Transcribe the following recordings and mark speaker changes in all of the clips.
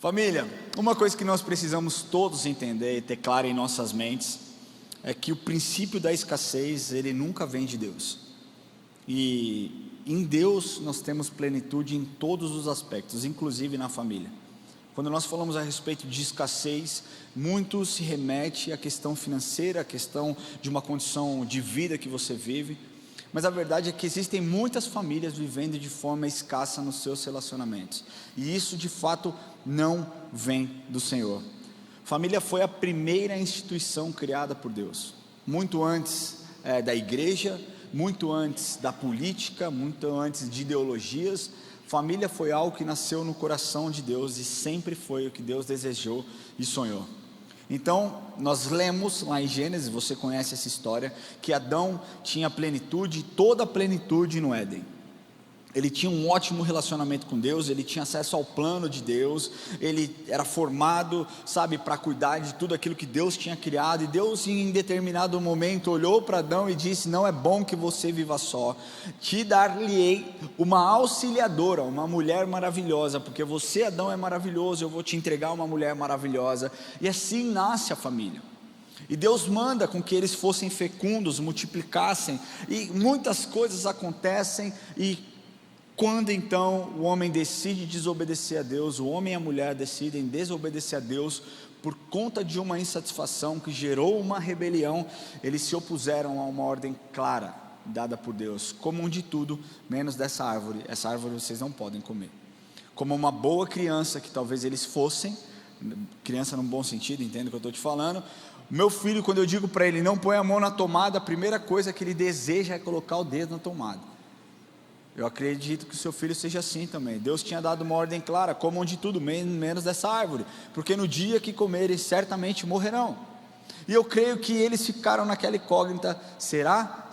Speaker 1: Família, uma coisa que nós precisamos todos entender e ter claro em nossas mentes é que o princípio da escassez, ele nunca vem de Deus. E em Deus nós temos plenitude em todos os aspectos, inclusive na família. Quando nós falamos a respeito de escassez, muito se remete à questão financeira, à questão de uma condição de vida que você vive. Mas a verdade é que existem muitas famílias vivendo de forma escassa nos seus relacionamentos. E isso de fato não vem do Senhor. Família foi a primeira instituição criada por Deus. Muito antes da igreja, muito antes da política, muito antes de ideologias. Família foi algo que nasceu no coração de Deus e sempre foi o que Deus desejou e sonhou. Então, nós lemos lá em Gênesis, você conhece essa história, que Adão tinha plenitude, toda a plenitude no Éden. Ele tinha um ótimo relacionamento com Deus, ele tinha acesso ao plano de Deus, ele era formado, para cuidar de tudo aquilo que Deus tinha criado. E Deus em determinado momento olhou para Adão e disse: não é bom que você viva só, te dar-lhe-ei uma auxiliadora, uma mulher maravilhosa, porque você, Adão, é maravilhoso, eu vou te entregar uma mulher maravilhosa. E assim nasce a família. E Deus manda com que eles fossem fecundos, multiplicassem, e muitas coisas acontecem. E quando então o homem decide desobedecer a Deus, o homem e a mulher decidem desobedecer a Deus por conta de uma insatisfação que gerou uma rebelião, eles se opuseram a uma ordem clara dada por Deus: comam de tudo menos dessa árvore, essa árvore vocês não podem comer. Como uma boa criança que talvez eles fossem, criança no bom sentido, entende o que eu estou te falando? Meu filho, quando eu digo para ele não põe a mão na tomada, a primeira coisa que ele deseja é colocar o dedo na tomada. Eu acredito que o seu filho seja assim também. Deus tinha dado uma ordem clara: comam de tudo menos dessa árvore, porque no dia que comerem certamente morrerão. E eu creio que eles ficaram naquela incógnita: será?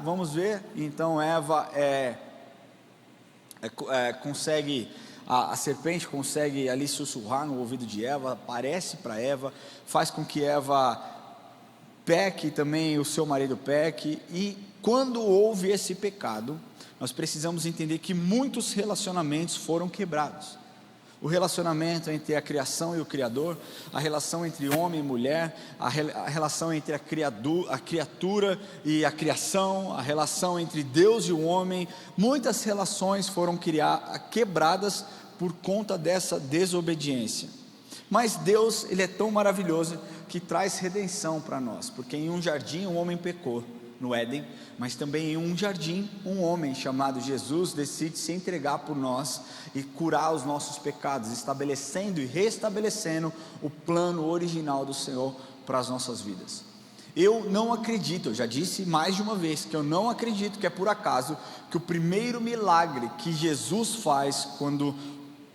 Speaker 1: Vamos ver. Então Eva a serpente consegue ali sussurrar no ouvido de Eva, aparece para Eva, faz com que Eva peque, também o seu marido peque. E quando houve esse pecado, nós precisamos entender que muitos relacionamentos foram quebrados. O relacionamento entre a criação e o Criador, a relação entre homem e mulher, a relação entre a criatura e a criação, a relação entre Deus e o homem. Muitas relações foram quebradas por conta dessa desobediência. Mas Deus, Ele é tão maravilhoso que traz redenção para nós, porque em um jardim um homem pecou, no Éden, mas também em um jardim, um homem chamado Jesus decide se entregar por nós e curar os nossos pecados, estabelecendo e restabelecendo o plano original do Senhor para as nossas vidas. Eu não acredito, eu já disse mais de uma vez, que eu não acredito que é por acaso que o primeiro milagre que Jesus faz quando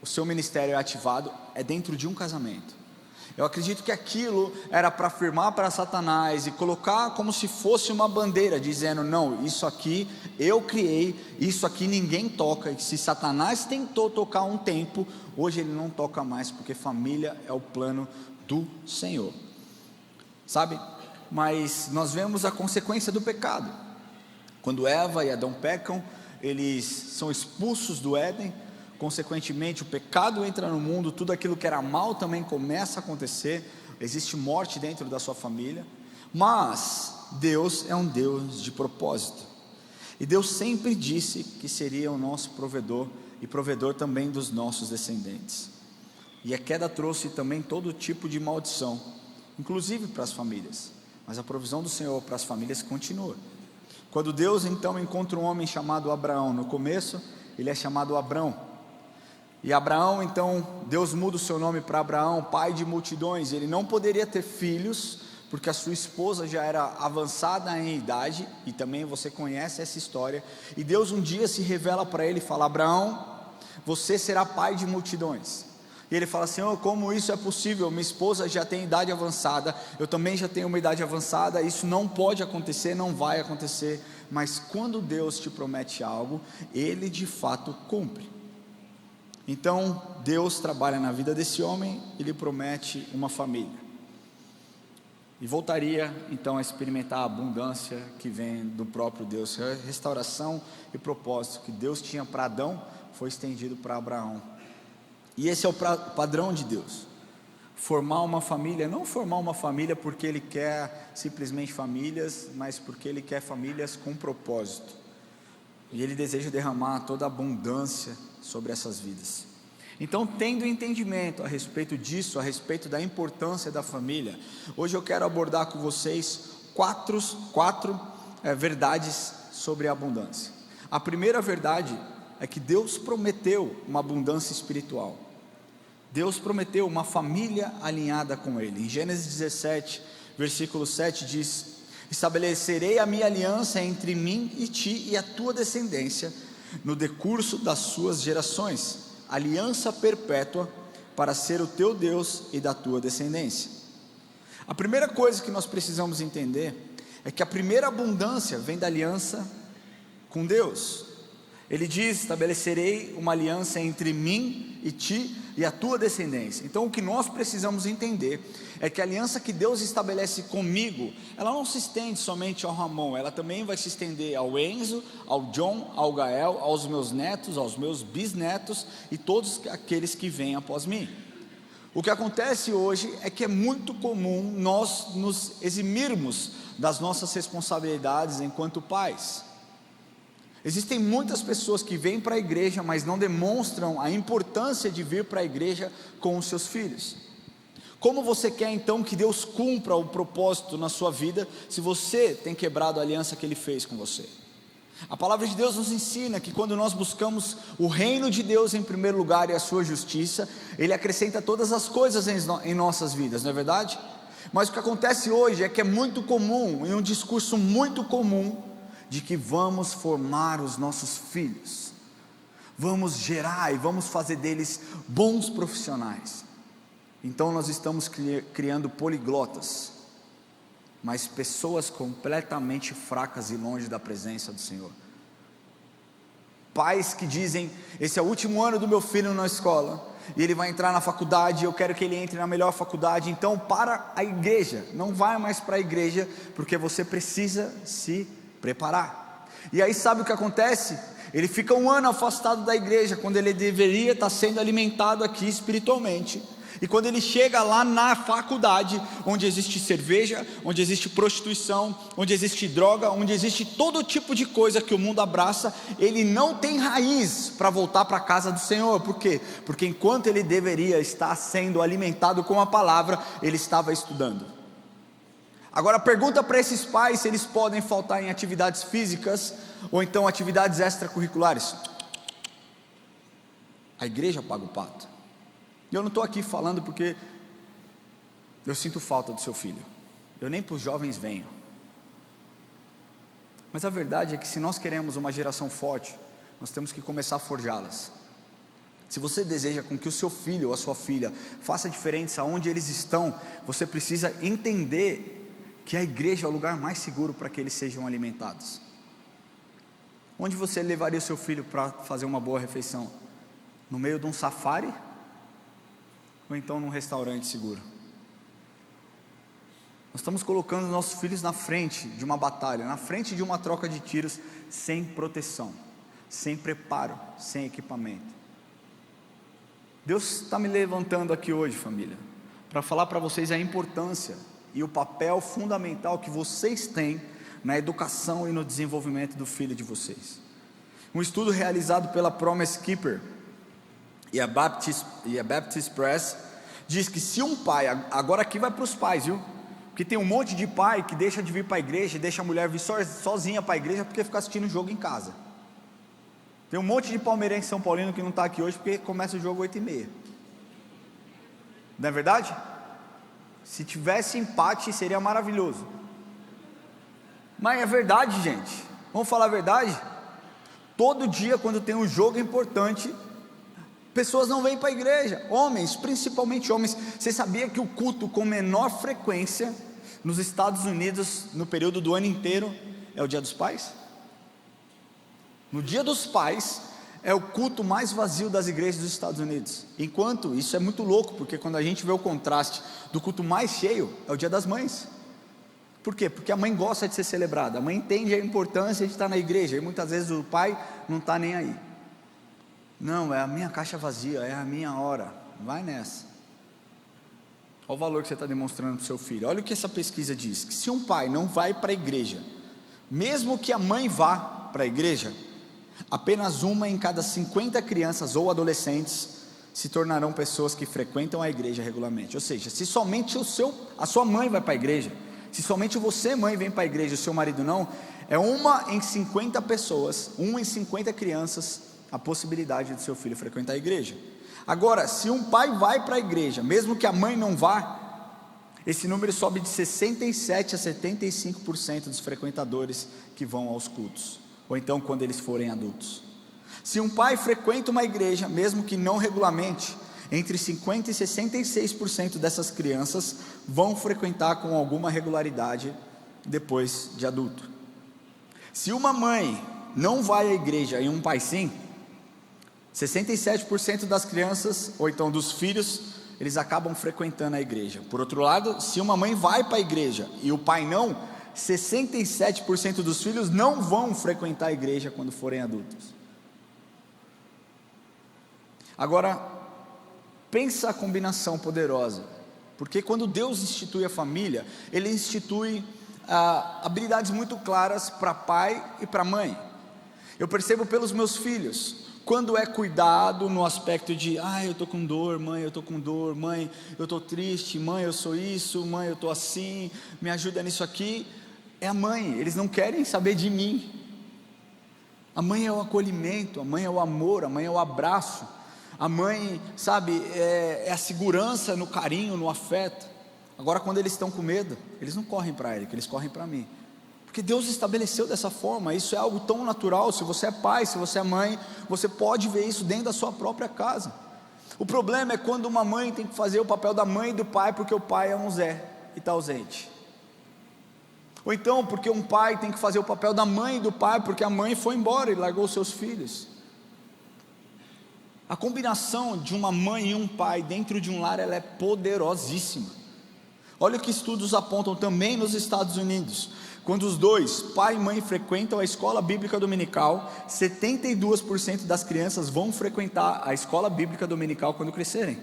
Speaker 1: o seu ministério é ativado é dentro de um casamento. Eu acredito que aquilo era para afirmar para Satanás e colocar como se fosse uma bandeira, dizendo: não, isso aqui eu criei, isso aqui ninguém toca. E se Satanás tentou tocar um tempo, hoje ele não toca mais, porque família é o plano do Senhor, mas nós vemos a consequência do pecado. Quando Eva e Adão pecam, eles são expulsos do Éden. Consequentemente, o pecado entra no mundo, tudo aquilo que era mal também começa a acontecer, existe morte dentro da sua família. Mas Deus é um Deus de propósito, e Deus sempre disse que seria o nosso provedor, e provedor também dos nossos descendentes. E a queda trouxe também todo tipo de maldição, inclusive para as famílias, mas a provisão do Senhor para as famílias continua. Quando Deus então encontra um homem chamado Abraão, no começo ele é chamado Abrão. E Abraão, então, Deus muda o seu nome para Abraão, pai de multidões. Ele não poderia ter filhos, porque a sua esposa já era avançada em idade, e também você conhece essa história. E Deus um dia se revela para ele e fala: Abraão, você será pai de multidões. E ele fala: Senhor, como isso é possível? Minha esposa já tem idade avançada, eu também já tenho uma idade avançada, isso não pode acontecer, não vai acontecer. Mas quando Deus te promete algo, Ele de fato cumpre. Então Deus trabalha na vida desse homem e lhe promete uma família, e voltaria então a experimentar a abundância que vem do próprio Deus. Restauração e propósito que Deus tinha para Adão foi estendido para Abraão. E esse é o padrão de Deus. Formar uma família, não formar uma família porque Ele quer simplesmente famílias, mas porque Ele quer famílias com propósito. E Ele deseja derramar toda a abundância sobre essas vidas. Então, tendo entendimento a respeito disso, a respeito da importância da família, hoje eu quero abordar com vocês quatro verdades sobre a abundância. A primeira verdade é que Deus prometeu uma abundância espiritual. Deus prometeu uma família alinhada com Ele. Em Gênesis 17, versículo 7 diz: estabelecerei a minha aliança entre mim e ti e a tua descendência no decurso das suas gerações, aliança perpétua para ser o teu Deus e da tua descendência. A primeira coisa que nós precisamos entender é que a primeira abundância vem da aliança com Deus. Ele diz: estabelecerei uma aliança entre mim e ti e a tua descendência. Então o que nós precisamos entender é que a aliança que Deus estabelece comigo, ela não se estende somente ao Ramon, ela também vai se estender ao Enzo, ao John, ao Gael, aos meus netos, aos meus bisnetos e todos aqueles que vêm após mim. O que acontece hoje é que é muito comum nós nos eximirmos das nossas responsabilidades enquanto pais. Existem muitas pessoas que vêm para a igreja, mas não demonstram a importância de vir para a igreja com os seus filhos. Como você quer então que Deus cumpra o propósito na sua vida, se você tem quebrado a aliança que Ele fez com você? A palavra de Deus nos ensina que quando nós buscamos o reino de Deus em primeiro lugar e a sua justiça, Ele acrescenta todas as coisas em nossas vidas, não é verdade? Mas o que acontece hoje é que é muito comum, e um discurso muito comum, de que vamos formar os nossos filhos, vamos gerar e vamos fazer deles bons profissionais. Então nós estamos criando poliglotas, mas pessoas completamente fracas e longe da presença do Senhor. Pais que dizem: esse é o último ano do meu filho na escola, e ele vai entrar na faculdade, eu quero que ele entre na melhor faculdade, então para a igreja, não vai mais para a igreja, porque você precisa se preparar. E aí sabe o que acontece? Ele fica um ano afastado da igreja, quando ele deveria estar sendo alimentado aqui espiritualmente. E quando ele chega lá na faculdade, onde existe cerveja, onde existe prostituição, onde existe droga, onde existe todo tipo de coisa que o mundo abraça, ele não tem raiz para voltar para a casa do Senhor. Por quê? Porque enquanto ele deveria estar sendo alimentado com a palavra, ele estava estudando. Agora pergunta para esses pais se eles podem faltar em atividades físicas ou então atividades extracurriculares. A igreja paga o pato. E eu não estou aqui falando porque eu sinto falta do seu filho, eu nem para os jovens venho, mas a verdade é que se nós queremos uma geração forte, nós temos que começar a forjá-las. Se você deseja com que o seu filho ou a sua filha faça diferença onde eles estão, você precisa entender que a igreja é o lugar mais seguro para que eles sejam alimentados. Onde você levaria o seu filho para fazer uma boa refeição? No meio de um safari? Ou então num restaurante seguro? Nós estamos colocando nossos filhos na frente de uma batalha, na frente de uma troca de tiros, sem proteção, sem preparo, sem equipamento. Deus está me levantando aqui hoje, família, para falar para vocês a importância e o papel fundamental que vocês têm na educação e no desenvolvimento do filho de vocês. Um estudo realizado pela Promise Keeper e a Baptist Press diz que se um pai, agora aqui vai para os pais, viu? Porque tem um monte de pai que deixa de vir para a igreja, deixa a mulher vir sozinha para a igreja porque fica assistindo o jogo em casa. Tem um monte de palmeirense São Paulino que não está aqui hoje porque começa o jogo 8h30. Não é verdade? Se tivesse empate seria maravilhoso. Mas é verdade, gente, vamos falar a verdade? Todo dia quando tem um jogo importante, pessoas não vêm para a igreja, homens, principalmente homens. Você sabia que o culto com menor frequência nos Estados Unidos, no período do ano inteiro, é o Dia dos Pais? No Dia dos Pais é o culto mais vazio das igrejas dos Estados Unidos. Enquanto isso é muito louco, porque quando a gente vê o contraste do culto mais cheio, é o Dia das Mães. Por quê? Porque a mãe gosta de ser celebrada, a mãe entende a importância de estar na igreja, e muitas vezes o pai não está nem aí. Não, é a minha caixa vazia, é a minha hora. Vai nessa. Olha o valor que você está demonstrando para o seu filho. Olha o que essa pesquisa diz: que se um pai não vai para a igreja, mesmo que a mãe vá para a igreja, apenas uma em cada 50 crianças ou adolescentes se tornarão pessoas que frequentam a igreja regularmente. Ou seja, se somente a sua mãe vai para a igreja, se somente você, mãe, vem para a igreja e o seu marido não, é uma em 50 pessoas, uma em 50 crianças, a possibilidade do seu filho frequentar a igreja. Agora, se um pai vai para a igreja, mesmo que a mãe não vá, esse número sobe de 67% a 75% dos frequentadores que vão aos cultos, ou então quando eles forem adultos. Se um pai frequenta uma igreja, mesmo que não regularmente, entre 50% e 66% dessas crianças vão frequentar com alguma regularidade depois de adulto. Se uma mãe não vai à igreja e um pai sim, 67% das crianças, ou então dos filhos, eles acabam frequentando a igreja. Por outro lado, se uma mãe vai para a igreja e o pai não, 67% dos filhos não vão frequentar a igreja quando forem adultos. Agora, pensa a combinação poderosa, porque quando Deus institui a família, Ele institui habilidades muito claras para pai e para mãe. Eu percebo pelos meus filhos, quando é cuidado no aspecto de, eu estou com dor, mãe, eu estou com dor, mãe, eu estou triste, mãe, eu sou isso, mãe, eu estou assim, me ajuda nisso aqui, é a mãe, eles não querem saber de mim. A mãe é o acolhimento, a mãe é o amor, a mãe é o abraço, a mãe, sabe, é a segurança no carinho, no afeto. Agora quando eles estão com medo, eles não correm para ele, eles correm para mim. Porque Deus estabeleceu dessa forma, isso é algo tão natural. Se você é pai, se você é mãe, você pode ver isso dentro da sua própria casa. O problema é quando uma mãe tem que fazer o papel da mãe e do pai, porque o pai é um Zé e está ausente. Ou então porque um pai tem que fazer o papel da mãe e do pai, porque a mãe foi embora e largou seus filhos. A combinação de uma mãe e um pai dentro de um lar, ela é poderosíssima. Olha o que estudos apontam também nos Estados Unidos. Quando os dois, pai e mãe, frequentam a escola bíblica dominical, 72% das crianças vão frequentar a escola bíblica dominical quando crescerem.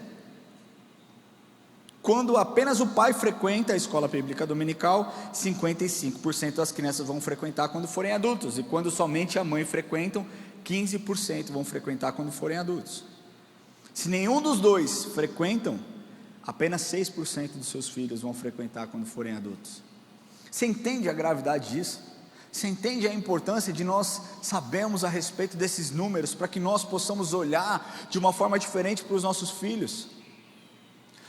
Speaker 1: Quando apenas o pai frequenta a escola bíblica dominical, 55% das crianças vão frequentar quando forem adultos. E quando somente a mãe frequentam, 15% vão frequentar quando forem adultos. Se nenhum dos dois frequentam, apenas 6% dos seus filhos vão frequentar quando forem adultos. Você entende a gravidade disso? Você entende a importância de nós sabermos a respeito desses números, para que nós possamos olhar de uma forma diferente para os nossos filhos?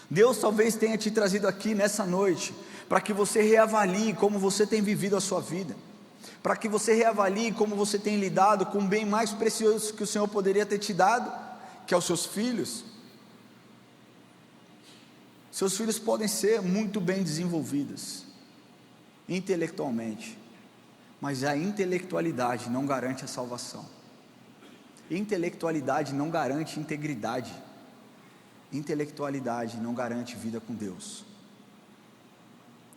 Speaker 1: Deus talvez tenha te trazido aqui nessa noite, para que você reavalie como você tem vivido a sua vida, para que você reavalie como você tem lidado com o bem mais precioso que o Senhor poderia ter te dado, que é os seus filhos. Seus filhos podem ser muito bem desenvolvidos intelectualmente, mas a intelectualidade não garante a salvação. Intelectualidade não garante integridade. Intelectualidade não garante vida com Deus.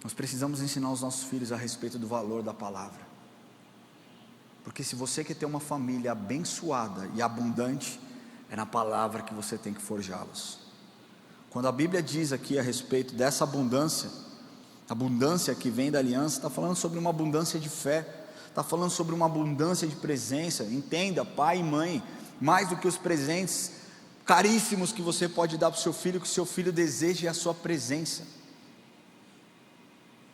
Speaker 1: Nós precisamos ensinar os nossos filhos a respeito do valor da palavra, porque se você quer ter uma família abençoada e abundante, é na palavra que você tem que forjá-los. Quando a Bíblia diz aqui a respeito dessa abundância que vem da aliança, está falando sobre uma abundância de fé, está falando sobre uma abundância de presença. Entenda, pai e mãe, mais do que os presentes caríssimos que você pode dar para o seu filho, que o seu filho deseja é a sua presença.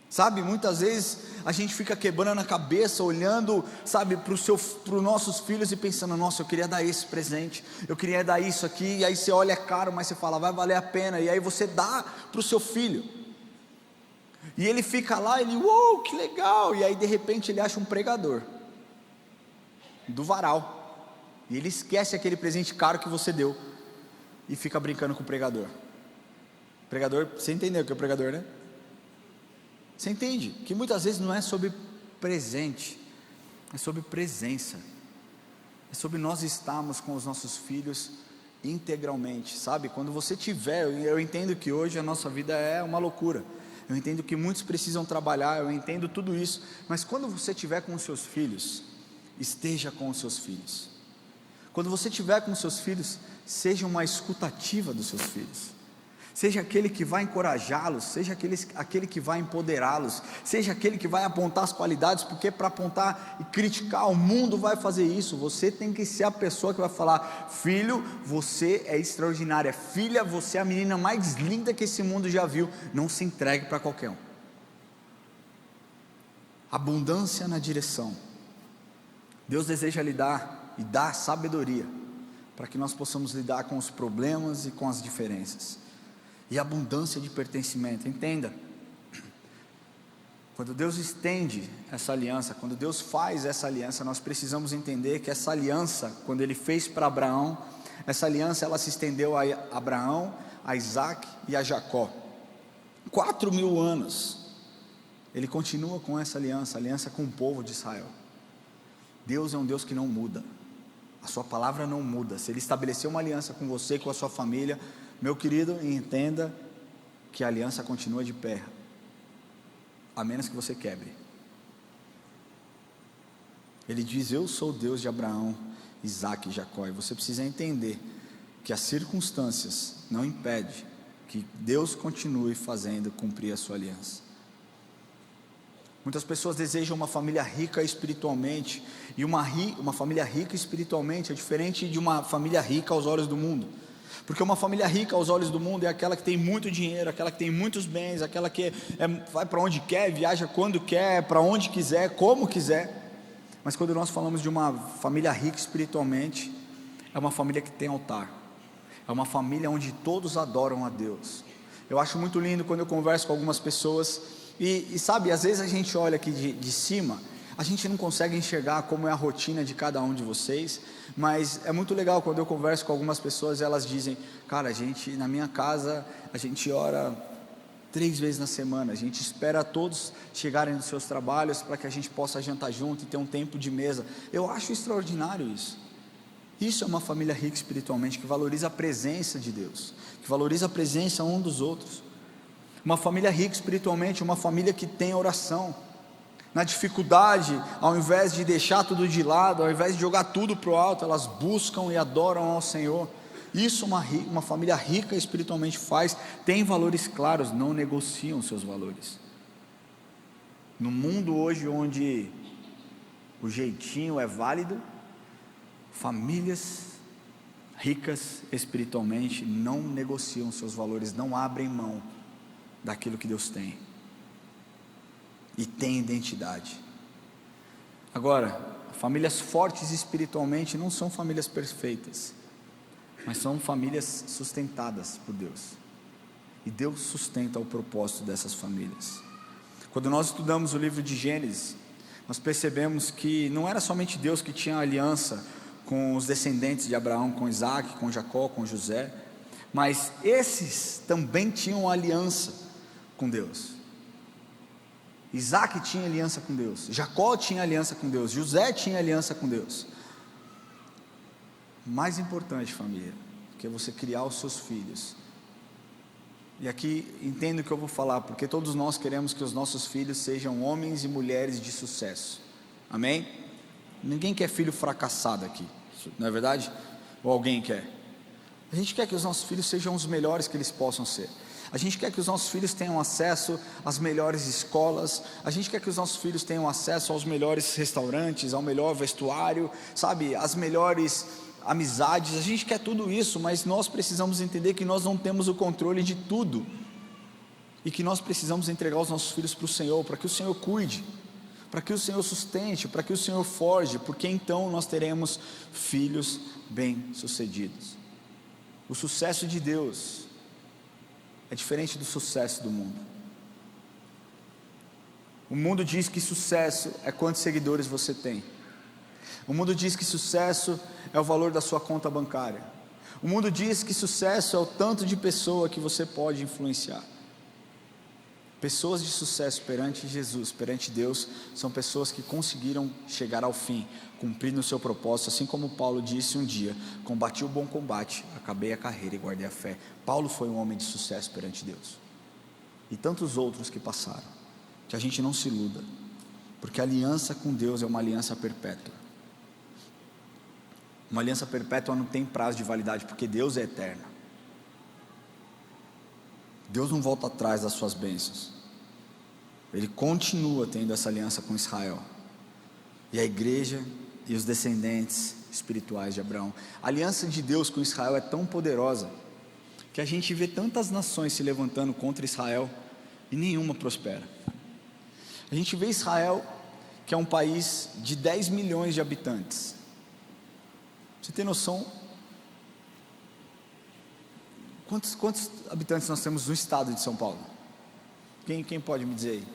Speaker 1: Sabe, muitas vezes a gente fica quebrando a cabeça, olhando, sabe, para os nossos filhos e pensando, nossa, eu queria dar esse presente, eu queria dar isso aqui, e aí você olha, é caro, mas você fala, vai valer a pena, e aí você dá para o seu filho, e ele fica lá, ele, uou, que legal, e aí de repente ele acha um pregador, do varal, e ele esquece aquele presente caro que você deu, e fica brincando com o pregador. Pregador, você entendeu o que é o pregador, né? Você entende que muitas vezes não é sobre presente, é sobre presença, é sobre nós estarmos com os nossos filhos integralmente, sabe? Quando você tiver, eu entendo que hoje a nossa vida é uma loucura, eu entendo que muitos precisam trabalhar, eu entendo tudo isso, mas quando você estiver com os seus filhos, esteja com os seus filhos. Quando você estiver com seus filhos, seja uma escutativa dos seus filhos. Seja aquele que vai encorajá-los, seja aquele que vai empoderá-los, seja aquele que vai apontar as qualidades, porque para apontar e criticar, o mundo vai fazer isso. Você tem que ser a pessoa que vai falar: filho, você é extraordinária, filha, você é a menina mais linda que esse mundo já viu. Não se entregue para qualquer um. Abundância na direção. Deus deseja lhe dar e dar sabedoria, para que nós possamos lidar com os problemas e com as diferenças. E abundância de pertencimento. Entenda, quando Deus estende essa aliança, quando Deus faz essa aliança, nós precisamos entender que essa aliança, quando Ele fez para Abraão, essa aliança ela se estendeu a Abraão, a Isaac e a Jacó. 4.000 anos, Ele continua com essa aliança com o povo de Israel. Deus é um Deus que não muda, a sua palavra não muda. Se Ele estabeleceu uma aliança com você e com a sua família, meu querido, entenda que a aliança continua de pé, a menos que você quebre. Ele diz: eu sou o Deus de Abraão, Isaac e Jacó. E você precisa entender que as circunstâncias não impedem que Deus continue fazendo cumprir a sua aliança. Muitas pessoas desejam uma família rica espiritualmente, e uma família rica espiritualmente é diferente de uma família rica aos olhos do mundo. Porque uma família rica aos olhos do mundo é aquela que tem muito dinheiro, aquela que tem muitos bens, aquela que vai para onde quer, viaja quando quer, para onde quiser, como quiser. Mas quando nós falamos de uma família rica espiritualmente, é uma família que tem altar, é uma família onde todos adoram a Deus. Eu acho muito lindo quando eu converso com algumas pessoas, e sabe, às vezes a gente olha aqui de cima, a gente não consegue enxergar como é a rotina de cada um de vocês, mas é muito legal quando eu converso com algumas pessoas, elas dizem: cara, na minha casa, a gente ora 3 vezes na semana, a gente espera todos chegarem dos seus trabalhos, para que a gente possa jantar junto e ter um tempo de mesa. Eu acho extraordinário isso. Isso é uma família rica espiritualmente, que valoriza a presença de Deus, que valoriza a presença um dos outros. Uma família rica espiritualmente, uma família que tem oração. Na dificuldade, ao invés de deixar tudo de lado, ao invés de jogar tudo para o alto, elas buscam e adoram ao Senhor. Isso uma família rica espiritualmente faz. Tem valores claros, não negociam seus valores. No mundo hoje onde o jeitinho é válido, famílias ricas espiritualmente não negociam seus valores, não abrem mão daquilo que Deus tem, e tem identidade. Agora, famílias fortes espiritualmente não são famílias perfeitas, mas são famílias sustentadas por Deus, e Deus sustenta o propósito dessas famílias. Quando nós estudamos o livro de Gênesis, nós percebemos que não era somente Deus que tinha aliança com os descendentes de Abraão, com Isaac, com Jacó, com José, mas esses também tinham aliança com Deus. Isaac tinha aliança com Deus, Jacó tinha aliança com Deus, José tinha aliança com Deus. Mais importante, família, que é você criar os seus filhos. E aqui entendo o que eu vou falar, porque todos nós queremos que os nossos filhos sejam homens e mulheres de sucesso. Amém? Ninguém quer filho fracassado aqui, não é verdade? Ou alguém quer? A gente quer que os nossos filhos sejam os melhores que eles possam ser. A gente quer que os nossos filhos tenham acesso às melhores escolas, a gente quer que os nossos filhos tenham acesso aos melhores restaurantes, ao melhor vestuário, sabe, às melhores amizades. A gente quer tudo isso, mas nós precisamos entender que nós não temos o controle de tudo, e que nós precisamos entregar os nossos filhos para o Senhor, para que o Senhor cuide, para que o Senhor sustente, para que o Senhor forje, porque então nós teremos filhos bem-sucedidos. O sucesso de Deus é diferente do sucesso do mundo. O mundo diz que sucesso é quantos seguidores você tem. O mundo diz que sucesso é o valor da sua conta bancária. O mundo diz que sucesso é o tanto de pessoa que você pode influenciar. Pessoas de sucesso perante Jesus, perante Deus, são pessoas que conseguiram chegar ao fim, cumprindo o seu propósito, assim como Paulo disse um dia: combati o bom combate, acabei a carreira e guardei a fé. Paulo foi um homem de sucesso perante Deus, e tantos outros que passaram. Que a gente não se iluda, porque a aliança com Deus é uma aliança perpétua. Uma aliança perpétua não tem prazo de validade, porque Deus é eterno. Deus não volta atrás das suas bênçãos. Ele continua tendo essa aliança com Israel. E a igreja e os descendentes espirituais de Abraão. A aliança de Deus com Israel é tão poderosa, que a gente vê tantas nações se levantando contra Israel, e nenhuma prospera. A gente vê Israel, que é um país de 10 milhões de habitantes. Você tem noção? Quantos habitantes nós temos no estado de São Paulo? Quem pode me dizer aí?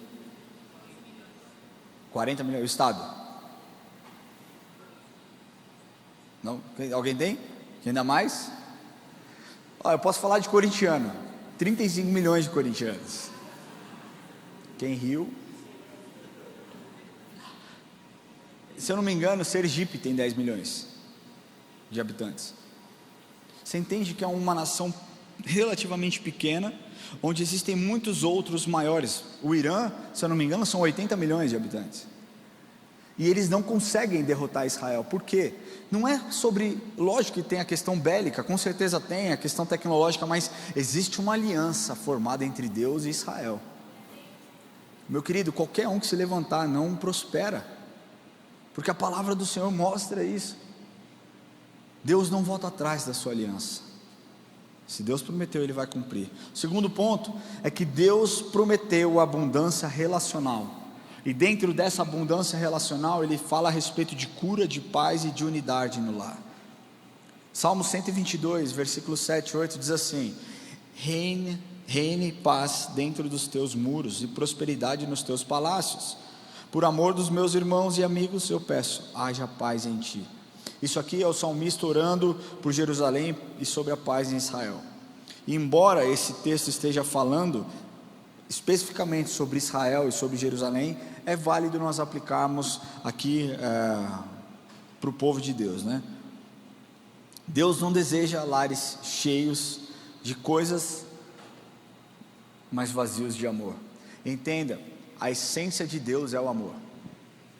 Speaker 1: 40 milhões, o estado? Não? Alguém tem? Ainda mais? Eu posso falar de corintiano, 35 milhões de corintianos. Quem riu? Se eu não me engano, Sergipe tem 10 milhões de habitantes. Você entende que é uma nação relativamente pequena, onde existem muitos outros maiores. O Irã, se eu não me engano, são 80 milhões de habitantes. E eles não conseguem derrotar Israel. Por quê? Não é sobre, lógico que tem a questão bélica, com certeza tem a questão tecnológica, mas existe uma aliança formada entre Deus e Israel. Meu querido, qualquer um que se levantar não prospera, porque a palavra do Senhor mostra isso. Deus não volta atrás da sua aliança. Se Deus prometeu, Ele vai cumprir. O segundo ponto é que Deus prometeu abundância relacional. E dentro dessa abundância relacional, Ele fala a respeito de cura, de paz e de unidade no lar. Salmo 122, versículos 7 e 8 diz assim: reine paz dentro dos teus muros e prosperidade nos teus palácios. Por amor dos meus irmãos e amigos, eu peço, haja paz em ti. Isso aqui é o salmista orando por Jerusalém e sobre a paz em Israel. E embora esse texto esteja falando especificamente sobre Israel e sobre Jerusalém, é válido nós aplicarmos aqui para o povo de Deus, né? Deus não deseja lares cheios de coisas, mas vazios de amor. Entenda, a essência de Deus é o amor.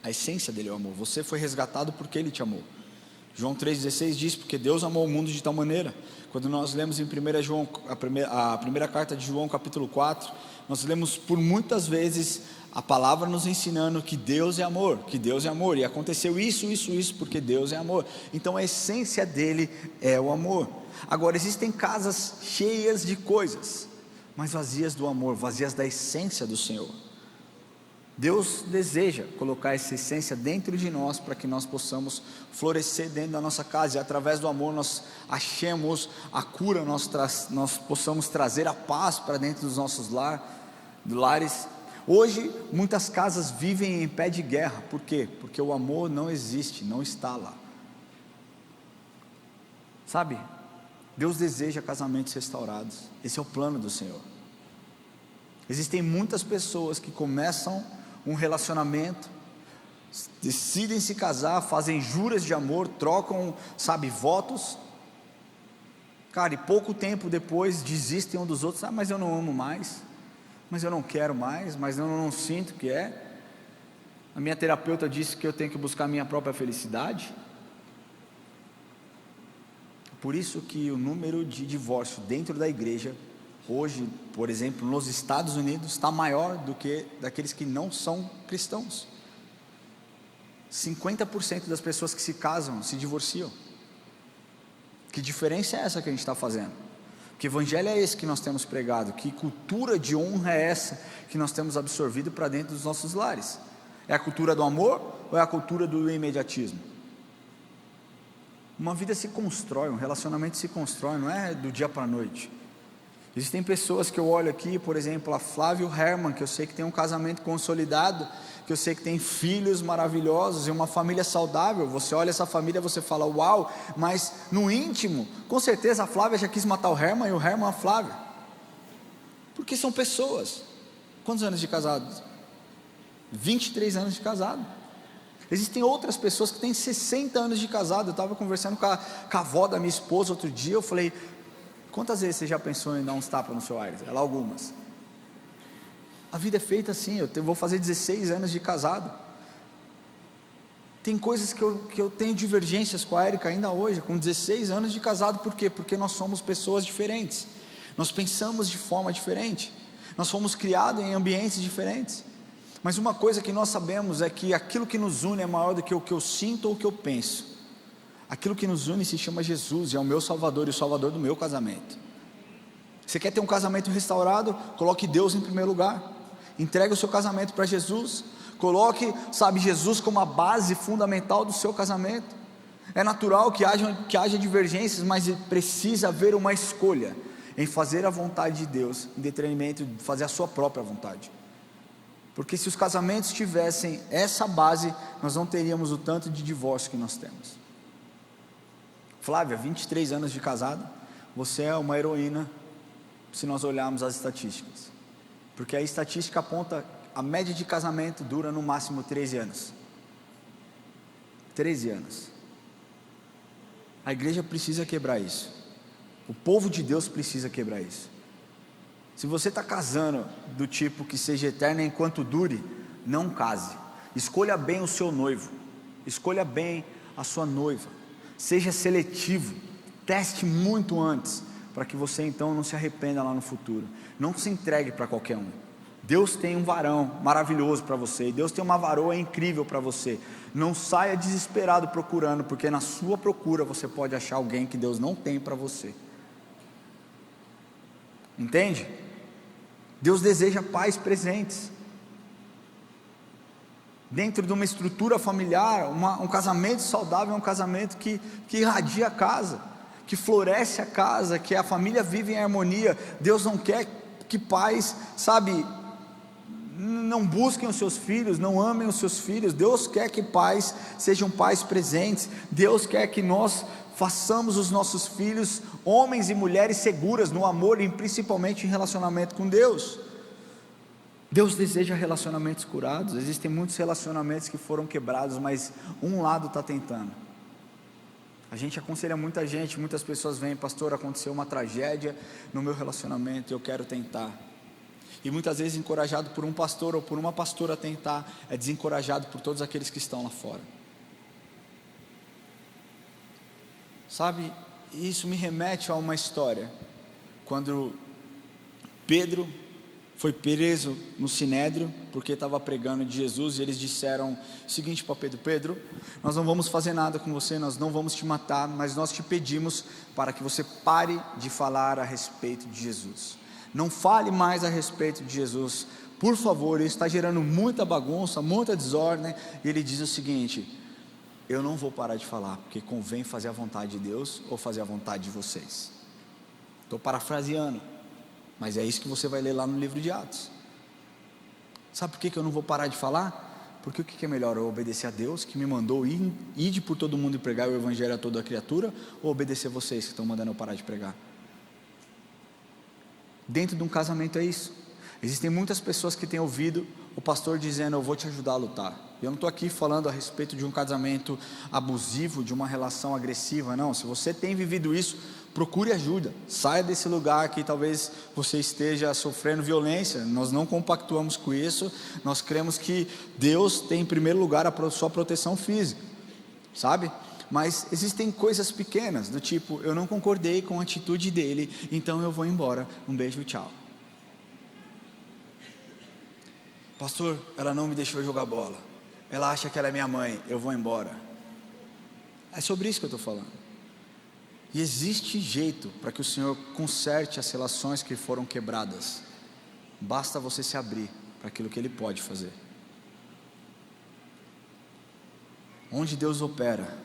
Speaker 1: A essência dele é o amor. Você foi resgatado porque Ele te amou. João 3,16 diz, porque Deus amou o mundo de tal maneira. Quando nós lemos em 1 João, a primeira carta de João, capítulo 4, nós lemos por muitas vezes a palavra nos ensinando que Deus é amor, que Deus é amor, e aconteceu isso, porque Deus é amor. Então a essência dele é o amor. Agora, existem casas cheias de coisas, mas vazias do amor, vazias da essência do Senhor. Deus deseja colocar essa essência dentro de nós, para que nós possamos florescer dentro da nossa casa, e através do amor nós achemos a cura, nós possamos trazer a paz para dentro dos nossos lares. Hoje muitas casas vivem em pé de guerra. Por quê? Porque o amor não existe, não está lá. Sabe, Deus deseja casamentos restaurados. Esse é o plano do Senhor. Existem muitas pessoas que começam um relacionamento, decidem se casar, fazem juras de amor, trocam, votos, cara, e pouco tempo depois desistem um dos outros. Mas eu não amo mais, mas eu não quero mais, mas eu não sinto que é. A minha terapeuta disse que eu tenho que buscar a minha própria felicidade. Por isso que o número de divórcio dentro da igreja hoje, por exemplo, nos Estados Unidos, está maior do que daqueles que não são cristãos. 50% das pessoas que se casam se divorciam. Que diferença é essa que a gente está fazendo? Que evangelho é esse que nós temos pregado? Que cultura de honra é essa que nós temos absorvido para dentro dos nossos lares? É a cultura do amor ou é a cultura do imediatismo? Uma vida se constrói, um relacionamento se constrói, não é do dia para a noite. Existem pessoas que eu olho aqui, por exemplo, a Flávio Herman, que eu sei que tem um casamento consolidado, que eu sei que tem filhos maravilhosos e uma família saudável. Você olha essa família, você fala, uau, mas no íntimo, com certeza a Flávia já quis matar o Herman e o Herman a Flávia, porque são pessoas. Quantos anos de casados? 23 anos de casado. Existem outras pessoas que têm 60 anos de casado. Eu estava conversando com a avó da minha esposa outro dia, eu falei, quantas vezes você já pensou em dar uns tapas no seu Aires? Ela, algumas. A vida é feita assim. Eu vou fazer 16 anos de casado. Tem coisas que eu tenho divergências com a Érica ainda hoje, com 16 anos de casado. Por quê? Porque nós somos pessoas diferentes, nós pensamos de forma diferente, nós fomos criados em ambientes diferentes. Mas uma coisa que nós sabemos é que aquilo que nos une é maior do que o que eu sinto ou o que eu penso. Aquilo que nos une se chama Jesus, e é o meu Salvador e o Salvador do meu casamento. Você quer ter um casamento restaurado? Coloque Deus em primeiro lugar, entregue o seu casamento para Jesus, coloque, Jesus como a base fundamental do seu casamento. É natural que haja divergências, mas precisa haver uma escolha em fazer a vontade de Deus, em detrimento de fazer a sua própria vontade. Porque se os casamentos tivessem essa base, nós não teríamos o tanto de divórcio que nós temos. Flávia, 23 anos de casada, você é uma heroína, se nós olharmos as estatísticas, porque a estatística aponta, a média de casamento dura no máximo 13 anos, 13 anos, a igreja precisa quebrar isso, o povo de Deus precisa quebrar isso. Se você está casando do tipo que seja eterno enquanto dure, não case, escolha bem o seu noivo, escolha bem a sua noiva, seja seletivo, teste muito antes, para que você então não se arrependa lá no futuro. Não se entregue para qualquer um. Deus tem um varão maravilhoso para você, Deus tem uma varoa incrível para você. Não saia desesperado procurando, porque na sua procura você pode achar alguém que Deus não tem para você. Entende? Deus deseja pais presentes. Dentro de uma estrutura familiar, um casamento saudável é um casamento que irradia a casa, que floresce a casa, que a família vive em harmonia. Deus não quer que pais, não busquem os seus filhos, não amem os seus filhos. Deus quer que pais sejam pais presentes. Deus quer que nós façamos os nossos filhos homens e mulheres seguras no amor e principalmente em relacionamento com Deus. Deus deseja relacionamentos curados. Existem muitos relacionamentos que foram quebrados, mas um lado está tentando. A gente aconselha muita gente, muitas pessoas vêm: pastor, aconteceu uma tragédia no meu relacionamento, eu quero tentar. E muitas vezes encorajado por um pastor ou por uma pastora a tentar, é desencorajado por todos aqueles que estão lá fora. Isso me remete a uma história, quando Pedro foi preso no Sinédrio, porque estava pregando de Jesus, e eles disseram o seguinte para Pedro: Pedro, nós não vamos fazer nada com você, nós não vamos te matar, mas nós te pedimos para que você pare de falar a respeito de Jesus, não fale mais a respeito de Jesus, por favor, isso está gerando muita bagunça, muita desordem. E ele diz o seguinte: eu não vou parar de falar, porque convém fazer a vontade de Deus ou fazer a vontade de vocês. Estou parafraseando, mas é isso que você vai ler lá no livro de Atos. Sabe por que eu não vou parar de falar? Porque o que é melhor, eu obedecer a Deus que me mandou ir por todo mundo e pregar o evangelho a toda a criatura, ou obedecer vocês que estão mandando eu parar de pregar? Dentro de um casamento é isso. Existem muitas pessoas que têm ouvido o pastor dizendo: eu vou te ajudar a lutar. Eu não estou aqui falando a respeito de um casamento abusivo, de uma relação agressiva, não. Se você tem vivido isso, procure ajuda, saia desse lugar que talvez você esteja sofrendo violência. Nós não compactuamos com isso, nós cremos que Deus tem em primeiro lugar a sua proteção física, mas existem coisas pequenas, do tipo: eu não concordei com a atitude dele, então eu vou embora, um beijo, tchau. Pastor, ela não me deixou jogar bola, ela acha que ela é minha mãe, eu vou embora. É sobre isso que eu estou falando. E existe jeito para que o Senhor conserte as relações que foram quebradas. Basta você se abrir para aquilo que Ele pode fazer. Onde Deus opera,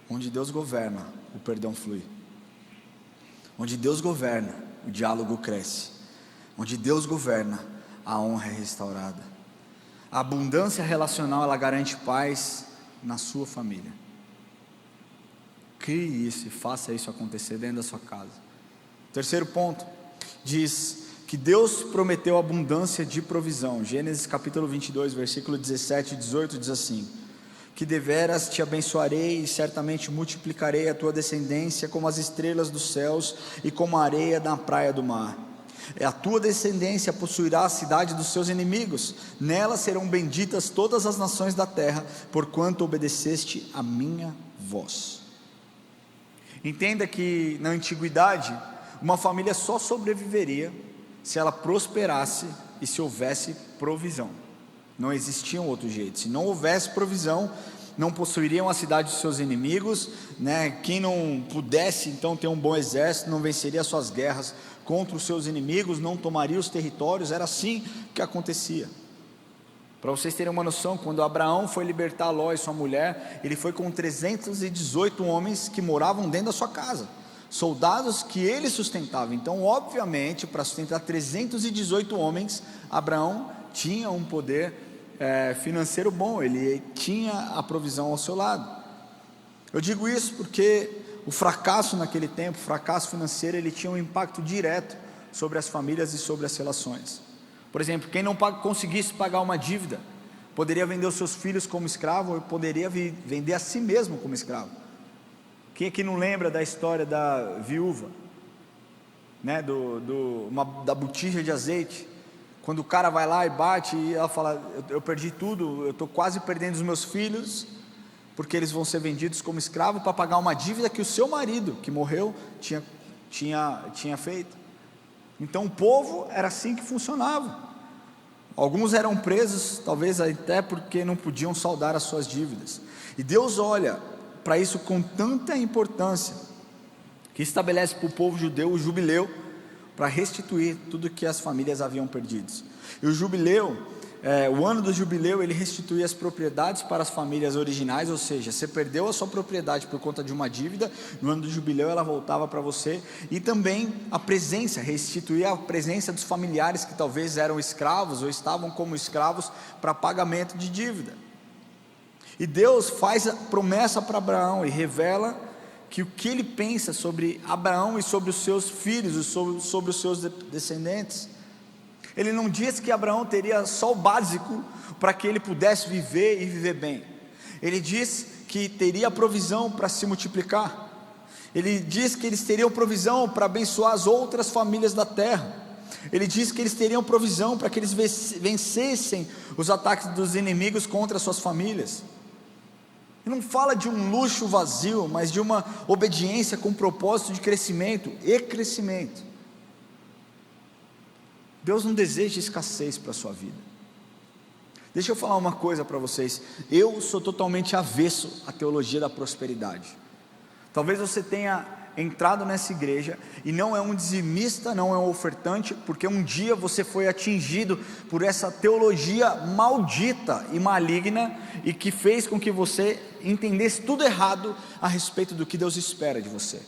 Speaker 1: onde Deus governa, o perdão flui. Onde Deus governa, o diálogo cresce. Onde Deus governa, a honra é restaurada. A abundância relacional, ela garante paz na sua família. Crie isso e faça isso acontecer dentro da sua casa. Terceiro ponto, diz que Deus prometeu abundância de provisão. Gênesis capítulo 22, versículo 17 e 18 diz assim: que deveras te abençoarei e certamente multiplicarei a tua descendência como as estrelas dos céus e como a areia da praia do mar. A tua descendência possuirá a cidade dos seus inimigos, nela serão benditas todas as nações da terra, porquanto obedeceste a minha voz. Entenda que na antiguidade, uma família só sobreviveria se ela prosperasse e se houvesse provisão. Não existia outro jeito. Se não houvesse provisão, não possuiriam a cidade dos seus inimigos, né? Quem não pudesse então ter um bom exército, não venceria suas guerras contra os seus inimigos, não tomaria os territórios. Era assim que acontecia. Para vocês terem uma noção, quando Abraão foi libertar Ló e sua mulher, ele foi com 318 homens que moravam dentro da sua casa, soldados que ele sustentava. Então, obviamente, para sustentar 318 homens, Abraão tinha um poder financeiro bom, ele tinha a provisão ao seu lado. Eu digo isso porque o fracasso naquele tempo, o fracasso financeiro, ele tinha um impacto direto sobre as famílias e sobre as relações. Por exemplo, quem não conseguisse pagar uma dívida, poderia vender os seus filhos como escravo, ou poderia vender a si mesmo como escravo. Quem aqui não lembra da história da viúva, né, da botija de azeite? Quando o cara vai lá e bate, e ela fala: eu perdi tudo, eu estou quase perdendo os meus filhos, porque eles vão ser vendidos como escravo para pagar uma dívida que o seu marido, que morreu, tinha feito. Então o povo era assim que funcionava. Alguns eram presos, talvez até porque não podiam saldar as suas dívidas. E Deus olha para isso com tanta importância, que estabelece para o povo judeu o jubileu, para restituir tudo que as famílias haviam perdido. E o jubileu, o ano do jubileu, ele restituía as propriedades para as famílias originais, ou seja, você perdeu a sua propriedade por conta de uma dívida, no ano do jubileu ela voltava para você. E também a presença, restituía a presença dos familiares que talvez eram escravos ou estavam como escravos para pagamento de dívida. E Deus faz a promessa para Abraão e revela que o que ele pensa sobre Abraão e sobre os seus filhos e sobre os seus descendentes. Ele não diz que Abraão teria só o básico para que ele pudesse viver e viver bem. Ele diz que teria provisão para se multiplicar. Ele diz que eles teriam provisão para abençoar as outras famílias da terra. Ele diz que eles teriam provisão para que eles vencessem os ataques dos inimigos contra as suas famílias. Ele não fala de um luxo vazio, mas de uma obediência com propósito de crescimento e crescimento. Deus não deseja escassez para a sua vida. Deixa eu falar uma coisa para vocês. Eu sou totalmente avesso à teologia da prosperidade. Talvez você tenha entrado nessa igreja e não é um dizimista, não é um ofertante, porque um dia você foi atingido por essa teologia maldita e maligna, e que fez com que você entendesse tudo errado a respeito do que Deus espera de você.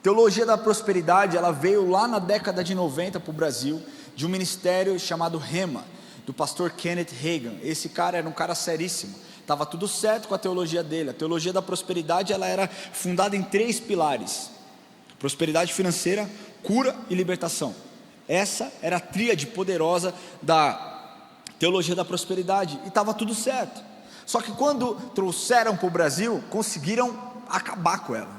Speaker 1: Teologia da prosperidade, ela veio lá na década de 90 para o Brasil, de um ministério chamado Rema, do pastor Kenneth Hagin. Esse cara era um cara seríssimo, estava tudo certo com a teologia dele. A teologia da prosperidade, ela era fundada em 3 pilares: prosperidade financeira, cura e libertação. Essa era a tríade poderosa da teologia da prosperidade, e estava tudo certo. Só que quando trouxeram para o Brasil, conseguiram acabar com ela,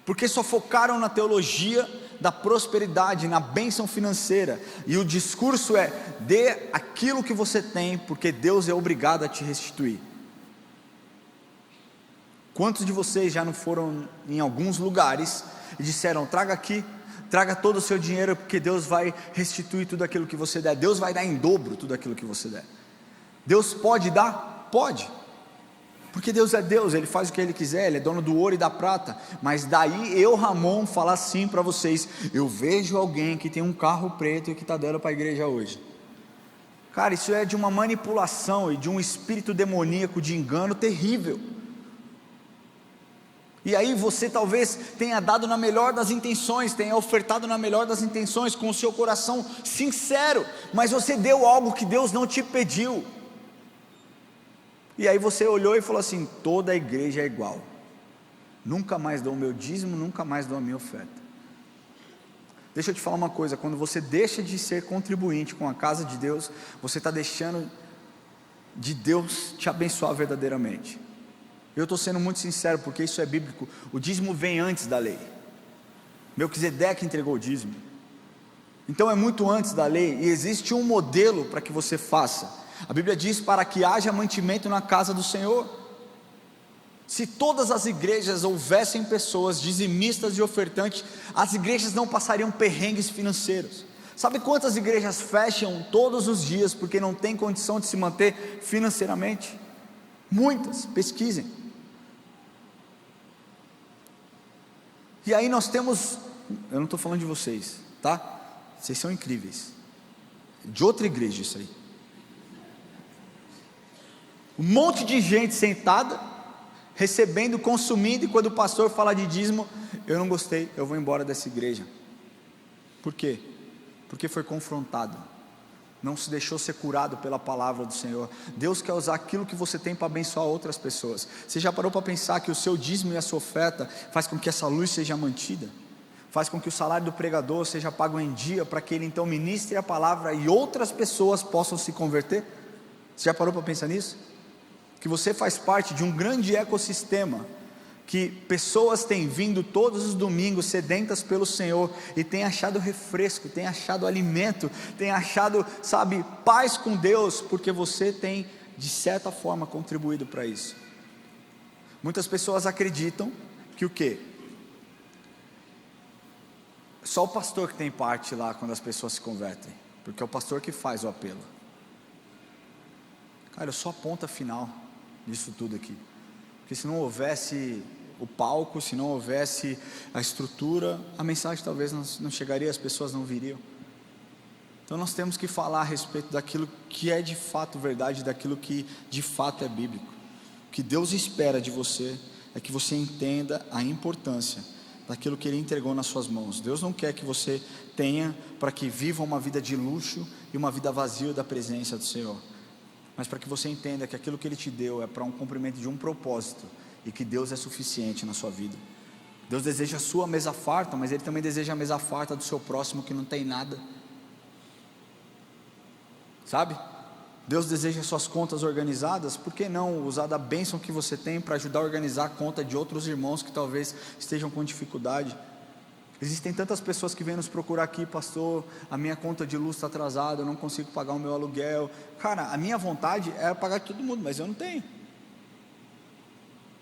Speaker 1: porque só focaram na teologia da prosperidade, na bênção financeira, e o discurso é: dê aquilo que você tem, porque Deus é obrigado a te restituir. Quantos de vocês já não foram em alguns lugares e disseram: traga aqui, traga todo o seu dinheiro, porque Deus vai restituir tudo aquilo que você der, Deus vai dar em dobro tudo aquilo que você der. Deus pode dar? Pode, porque Deus é Deus, Ele faz o que Ele quiser, Ele é dono do ouro e da prata. Mas daí eu, Ramon, falar assim para vocês: eu vejo alguém que tem um carro preto e que está dando para a igreja hoje. Cara, isso é de uma manipulação e de um espírito demoníaco de engano terrível. E aí você talvez tenha dado na melhor das intenções, tenha ofertado na melhor das intenções, com o seu coração sincero, mas você deu algo que Deus não te pediu. E aí você olhou e falou assim: toda a igreja é igual, nunca mais dou o meu dízimo, nunca mais dou a minha oferta. Deixa eu te falar uma coisa: quando você deixa de ser contribuinte com a casa de Deus, você está deixando de Deus te abençoar verdadeiramente. Eu estou sendo muito sincero, porque isso é bíblico. O dízimo vem antes da lei. Melquisedeque entregou o dízimo. Então é muito antes da lei, e existe um modelo para que você faça. A Bíblia diz para que haja mantimento na casa do Senhor. Se todas as igrejas houvessem pessoas dizimistas e ofertantes, as igrejas não passariam perrengues financeiros. Sabe quantas igrejas fecham todos os dias porque não tem condição de se manter financeiramente? Muitas, pesquisem. E aí nós temos, eu não estou falando de vocês, tá? Vocês são incríveis. De outra igreja isso aí. Um monte de gente sentada, recebendo, consumindo, e quando o pastor fala de dízimo, eu não gostei, eu vou embora dessa igreja. Por quê? Porque foi confrontado, não se deixou ser curado pela palavra do Senhor. Deus quer usar aquilo que você tem para abençoar outras pessoas. Você já parou para pensar que o seu dízimo e a sua oferta faz com que essa luz seja mantida? Faz com que o salário do pregador seja pago em dia, para que ele então ministre a palavra e outras pessoas possam se converter? Você já parou para pensar nisso? Que você faz parte de um grande ecossistema, que pessoas têm vindo todos os domingos sedentas pelo Senhor, e têm achado refresco, têm achado alimento, têm achado, sabe, paz com Deus, porque você tem de certa forma contribuído para isso. Muitas pessoas acreditam que o quê? Só o pastor que tem parte lá quando as pessoas se convertem, porque é o pastor que faz o apelo. Cara, eu sou a ponta final disso tudo aqui, porque se não houvesse o palco, se não houvesse a estrutura, a mensagem talvez não chegaria, as pessoas não viriam. Então nós temos que falar a respeito daquilo que é de fato verdade, daquilo que de fato é bíblico. O que Deus espera de você é que você entenda a importância daquilo que Ele entregou nas suas mãos. Deus não quer que você tenha para que viva uma vida de luxo e uma vida vazia da presença do Senhor, mas para que você entenda que aquilo que Ele te deu é para um cumprimento de um propósito, e que Deus é suficiente na sua vida. Deus deseja a sua mesa farta, mas Ele também deseja a mesa farta do seu próximo que não tem nada, sabe? Deus deseja suas contas organizadas, por que não usar da bênção que você tem para ajudar a organizar a conta de outros irmãos que talvez estejam com dificuldade? Existem tantas pessoas que vêm nos procurar aqui: pastor, a minha conta de luz está atrasada, eu não consigo pagar o meu aluguel. Cara, a minha vontade é pagar de todo mundo, mas eu não tenho.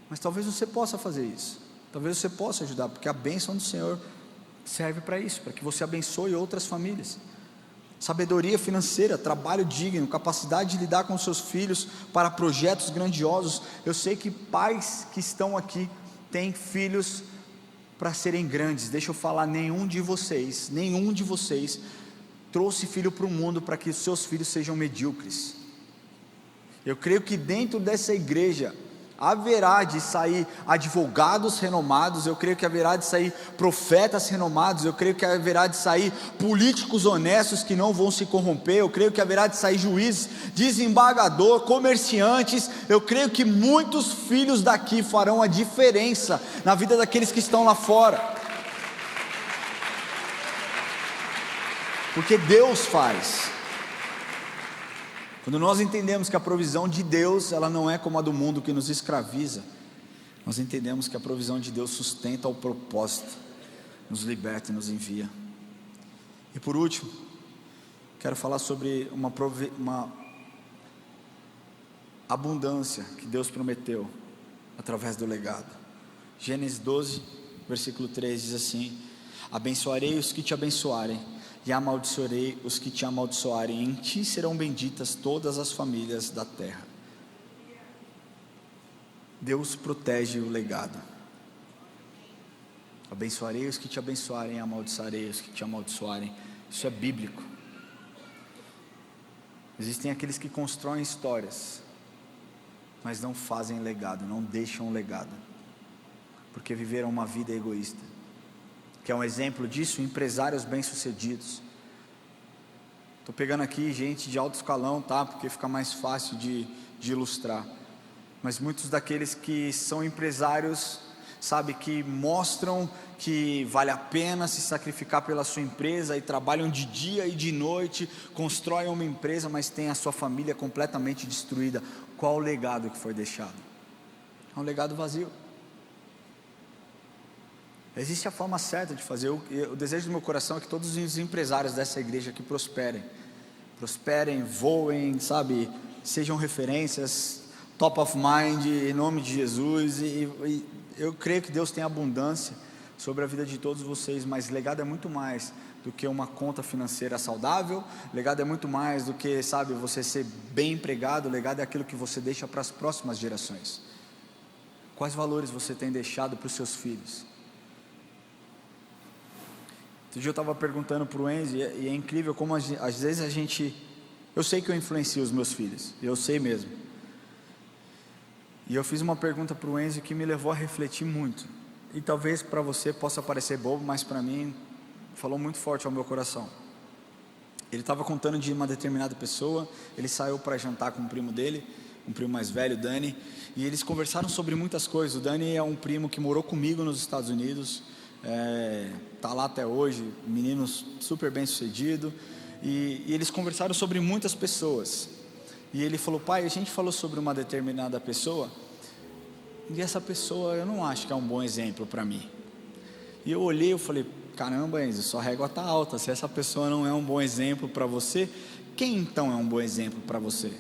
Speaker 1: Mas talvez você possa fazer isso, talvez você possa ajudar, porque a bênção do Senhor serve para isso, para que você abençoe outras famílias. Sabedoria financeira, trabalho digno, capacidade de lidar com seus filhos para projetos grandiosos. Eu sei que pais que estão aqui têm filhos para serem grandes. Deixa eu falar, nenhum de vocês trouxe filho para o mundo para que os seus filhos sejam medíocres. Eu creio que dentro dessa igreja haverá de sair advogados renomados, eu creio que haverá de sair profetas renomados, eu creio que haverá de sair políticos honestos que não vão se corromper, eu creio que haverá de sair juízes, desembargador, comerciantes. Eu creio que muitos filhos daqui farão a diferença na vida daqueles que estão lá fora, porque Deus faz. Quando nós entendemos que a provisão de Deus, ela não é como a do mundo que nos escraviza, nós entendemos que a provisão de Deus sustenta o propósito, nos liberta e nos envia. E por último, quero falar sobre uma abundância que Deus prometeu através do legado. Gênesis 12, versículo 3 diz assim: abençoarei os que te abençoarem, e amaldiçoarei os que te amaldiçoarem. Em ti serão benditas todas as famílias da terra. Deus protege o legado. Abençoarei os que te abençoarem, amaldiçoarei os que te amaldiçoarem. Isso é bíblico. Existem aqueles que constroem histórias, mas não fazem legado, não deixam legado, porque viveram uma vida egoísta. Que é um exemplo disso, empresários bem-sucedidos. Estou pegando aqui gente de alto escalão, tá? Porque fica mais fácil de ilustrar. Mas muitos daqueles que são empresários, sabe, que mostram que vale a pena se sacrificar pela sua empresa, e trabalham de dia e de noite, constroem uma empresa, mas têm a sua família completamente destruída. Qual o legado que foi deixado? É um legado vazio. Existe a forma certa de fazer. O desejo do meu coração é que todos os empresários dessa igreja aqui prosperem, voem, sabe, sejam referências, top of mind, em nome de Jesus, e eu creio que Deus tem abundância sobre a vida de todos vocês, mas legado é muito mais do que uma conta financeira saudável, legado é muito mais do que, sabe, você ser bem empregado, legado é aquilo que você deixa para as próximas gerações. Quais valores você tem deixado para os seus filhos? Outro dia eu estava perguntando para o Enzo, e é incrível como às vezes eu sei que eu influencio os meus filhos, eu sei mesmo, e eu fiz uma pergunta para o Enzo que me levou a refletir muito, e talvez para você possa parecer bobo, mas para mim falou muito forte ao meu coração. Ele estava contando de uma determinada pessoa, ele saiu para jantar com um primo dele, um primo mais velho, o Dani, e eles conversaram sobre muitas coisas. O Dani é um primo que morou comigo nos Estados Unidos, está lá até hoje, menino super bem sucedido, e eles conversaram sobre muitas pessoas, e ele falou: pai, a gente falou sobre uma determinada pessoa, e essa pessoa eu não acho que é um bom exemplo para mim. E eu olhei e falei: caramba, Enzo, sua régua está alta. Se essa pessoa não é um bom exemplo para você, quem então é um bom exemplo para você?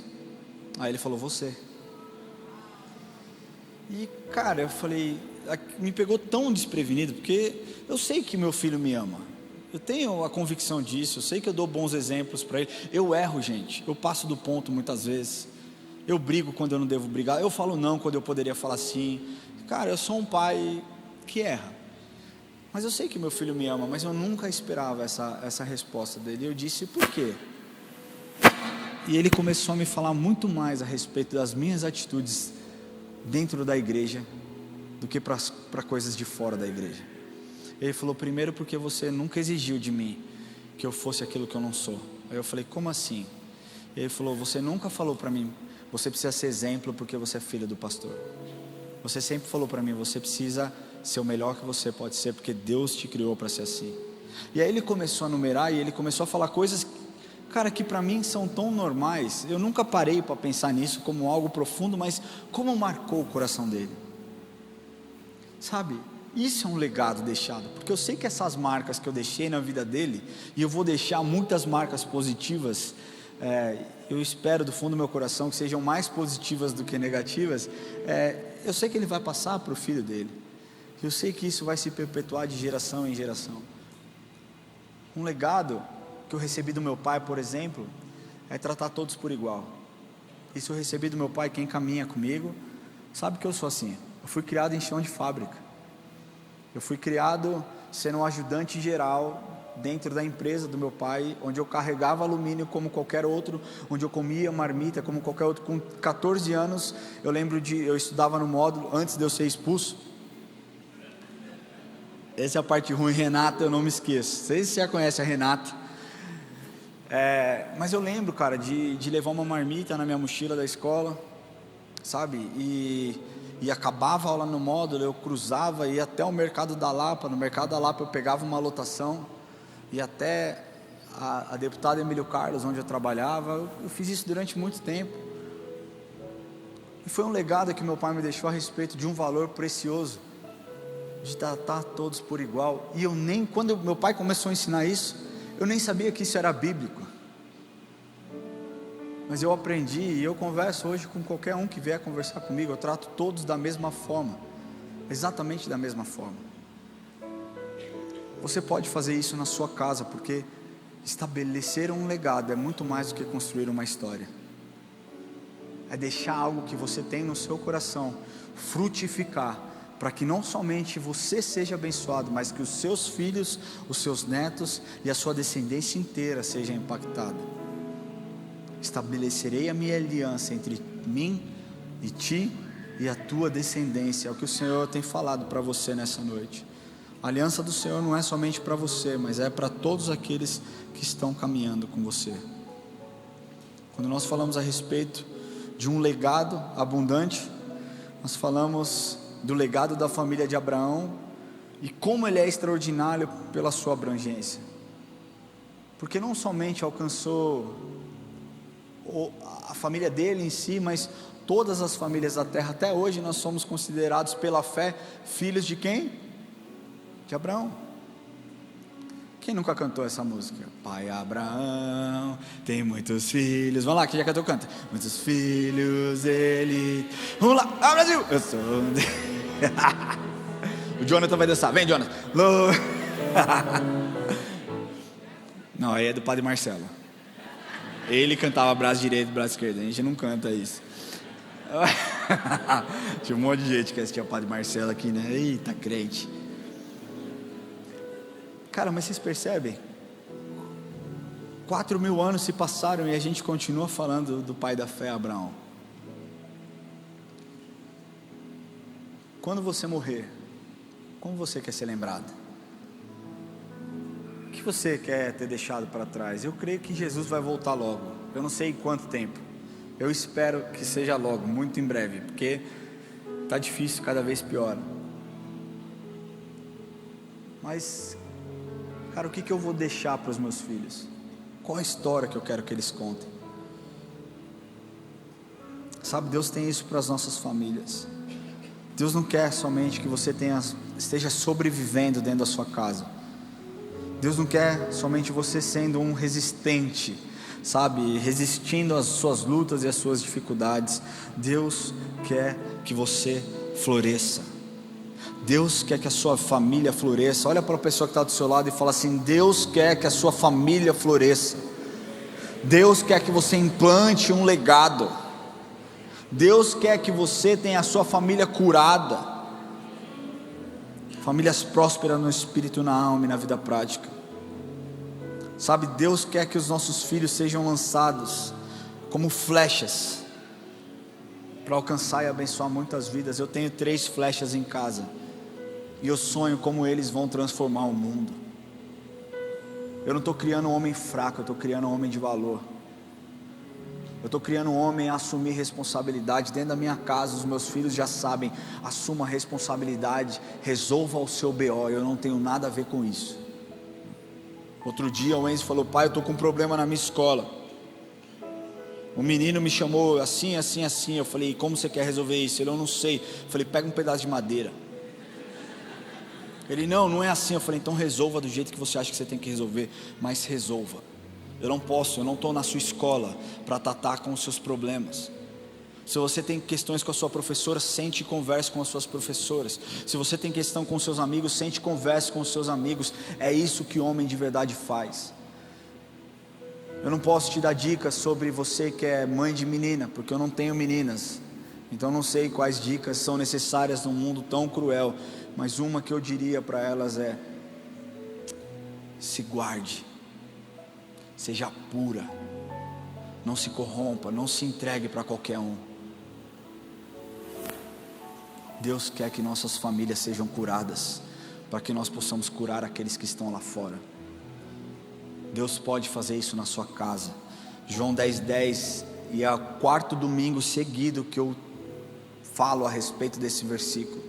Speaker 1: Aí ele falou: você. E cara, eu falei, me pegou tão desprevenido, porque eu sei que meu filho me ama, eu tenho a convicção disso, eu sei que eu dou bons exemplos para ele. Eu erro, gente, eu passo do ponto muitas vezes, eu brigo quando eu não devo brigar, eu falo não quando eu poderia falar sim. Cara, eu sou um pai que erra, mas eu sei que meu filho me ama, mas eu nunca esperava essa resposta dele. Eu disse: por quê? E ele começou a me falar muito mais a respeito das minhas atitudes dentro da igreja do que para coisas de fora da igreja. Ele falou: primeiro, porque você nunca exigiu de mim que eu fosse aquilo que eu não sou. Aí eu falei: como assim? Ele falou: você nunca falou para mim, você precisa ser exemplo porque você é filho do pastor. Você sempre falou para mim, você precisa ser o melhor que você pode ser, porque Deus te criou para ser assim. E aí ele começou a numerar, e ele começou a falar coisas, cara, que para mim são tão normais. Eu nunca parei para pensar nisso como algo profundo, mas como marcou o coração dele, sabe? Isso é um legado deixado, porque eu sei que essas marcas que eu deixei na vida dele, e eu vou deixar muitas marcas positivas, eu espero do fundo do meu coração que sejam mais positivas do que negativas. Eu sei que ele vai passar para o filho dele, eu sei que isso vai se perpetuar de geração em geração. Um legado que eu recebi do meu pai, por exemplo, é tratar todos por igual. Isso eu recebi do meu pai. Quem caminha comigo sabe que eu sou assim. Eu fui criado em chão de fábrica, eu fui criado sendo um ajudante geral dentro da empresa do meu pai, onde eu carregava alumínio como qualquer outro, onde eu comia marmita como qualquer outro. Com 14 anos, eu lembro eu estudava no módulo, antes de eu ser expulso. Essa é a parte ruim, Renata, eu não me esqueço. Vocês já conhecem a Renata. Mas eu lembro, cara, de levar uma marmita na minha mochila da escola, sabe? E acabava a aula no módulo, eu cruzava, ia até o Mercado da Lapa. No Mercado da Lapa eu pegava uma lotação, e até a deputada Emílio Carlos, onde eu trabalhava. Eu fiz isso durante muito tempo, e foi um legado que meu pai me deixou a respeito de um valor precioso, de tratar todos por igual. E quando meu pai começou a ensinar isso, eu nem sabia que isso era bíblico, mas eu aprendi, e eu converso hoje com qualquer um que vier conversar comigo. Eu trato todos da mesma forma, exatamente da mesma forma. Você pode fazer isso na sua casa, porque estabelecer um legado é muito mais do que construir uma história. É deixar algo que você tem no seu coração frutificar, para que não somente você seja abençoado, mas que os seus filhos, os seus netos e a sua descendência inteira seja impactada. Estabelecerei a minha aliança entre mim e ti e a tua descendência. É o que o Senhor tem falado para você nessa noite. A aliança do Senhor não é somente para você, mas é para todos aqueles que estão caminhando com você. Quando nós falamos a respeito de um legado abundante, nós falamos do legado da família de Abraão, e como ele é extraordinário pela sua abrangência, porque não somente alcançou a família dele em si, mas todas as famílias da terra. Até hoje nós somos considerados pela fé filhos de quem? de Abraão. Quem nunca cantou essa música? Pai Abraão tem muitos filhos. Vamos lá, quem já cantou, canta. Muitos filhos ele. Vamos lá, Brasil! Eu sou o Jonathan vai dançar, vem Jonathan. Não, aí é do Padre Marcelo. Ele cantava braço direito, braço esquerdo. A gente não canta isso. Tinha um monte de gente que assistia o Padre Marcelo aqui, né? Eita, crente. Cara, mas vocês percebem? 4.000 anos se passaram e a gente continua falando do pai da fé, Abraão. Quando você morrer, como você quer ser lembrado? O que você quer ter deixado para trás? Eu creio que Jesus vai voltar logo. Eu não sei em quanto tempo. Eu espero que seja logo, muito em breve, porque está difícil, cada vez pior. Mas, cara, o que eu vou deixar para os meus filhos? Qual a história que eu quero que eles contem? Sabe, Deus tem isso para as nossas famílias. Deus não quer somente que você esteja sobrevivendo dentro da sua casa. Deus não quer somente você sendo um resistente, sabe, resistindo às suas lutas e às suas dificuldades. Deus quer que você floresça. Deus quer que a sua família floresça. Olha para a pessoa que está do seu lado e fala assim: Deus quer que a sua família floresça. Deus quer que você implante um legado. Deus quer que você tenha a sua família curada, famílias prósperas no espírito, na alma e na vida prática. Sabe, Deus quer que os nossos filhos sejam lançados como flechas para alcançar e abençoar muitas vidas. Eu tenho 3 flechas em casa e eu sonho como eles vão transformar o mundo. Eu não estou criando um homem fraco, eu estou criando um homem de valor. Eu estou criando um homem a assumir responsabilidade. Dentro da minha casa, os meus filhos já sabem: assuma a responsabilidade, resolva o seu BO, eu não tenho nada a ver com isso. Outro dia o Enzo falou: pai, eu estou com um problema na minha escola. O menino me chamou assim, assim, assim. Eu falei: como você quer resolver isso? Ele: eu não sei. Eu falei: pega um pedaço de madeira. Ele: não é assim. Eu falei: então resolva do jeito que você acha que você tem que resolver, mas resolva. Eu não estou na sua escola para tratar com os seus problemas. Se você tem questões com a sua professora, sente e converse com as suas professoras. Se você tem questão com os seus amigos, sente e converse com os seus amigos. É isso que o homem de verdade faz. Eu não posso te dar dicas sobre você que é mãe de menina, porque eu não tenho meninas. Então não sei quais dicas são necessárias num mundo tão cruel. Mas uma que eu diria para elas é: se guarde. Seja pura, não se corrompa, não se entregue para qualquer um. Deus quer que nossas famílias sejam curadas, para que nós possamos curar aqueles que estão lá fora. Deus pode fazer isso na sua casa. João 10:10, e é o 4º domingo seguido que eu falo a respeito desse versículo.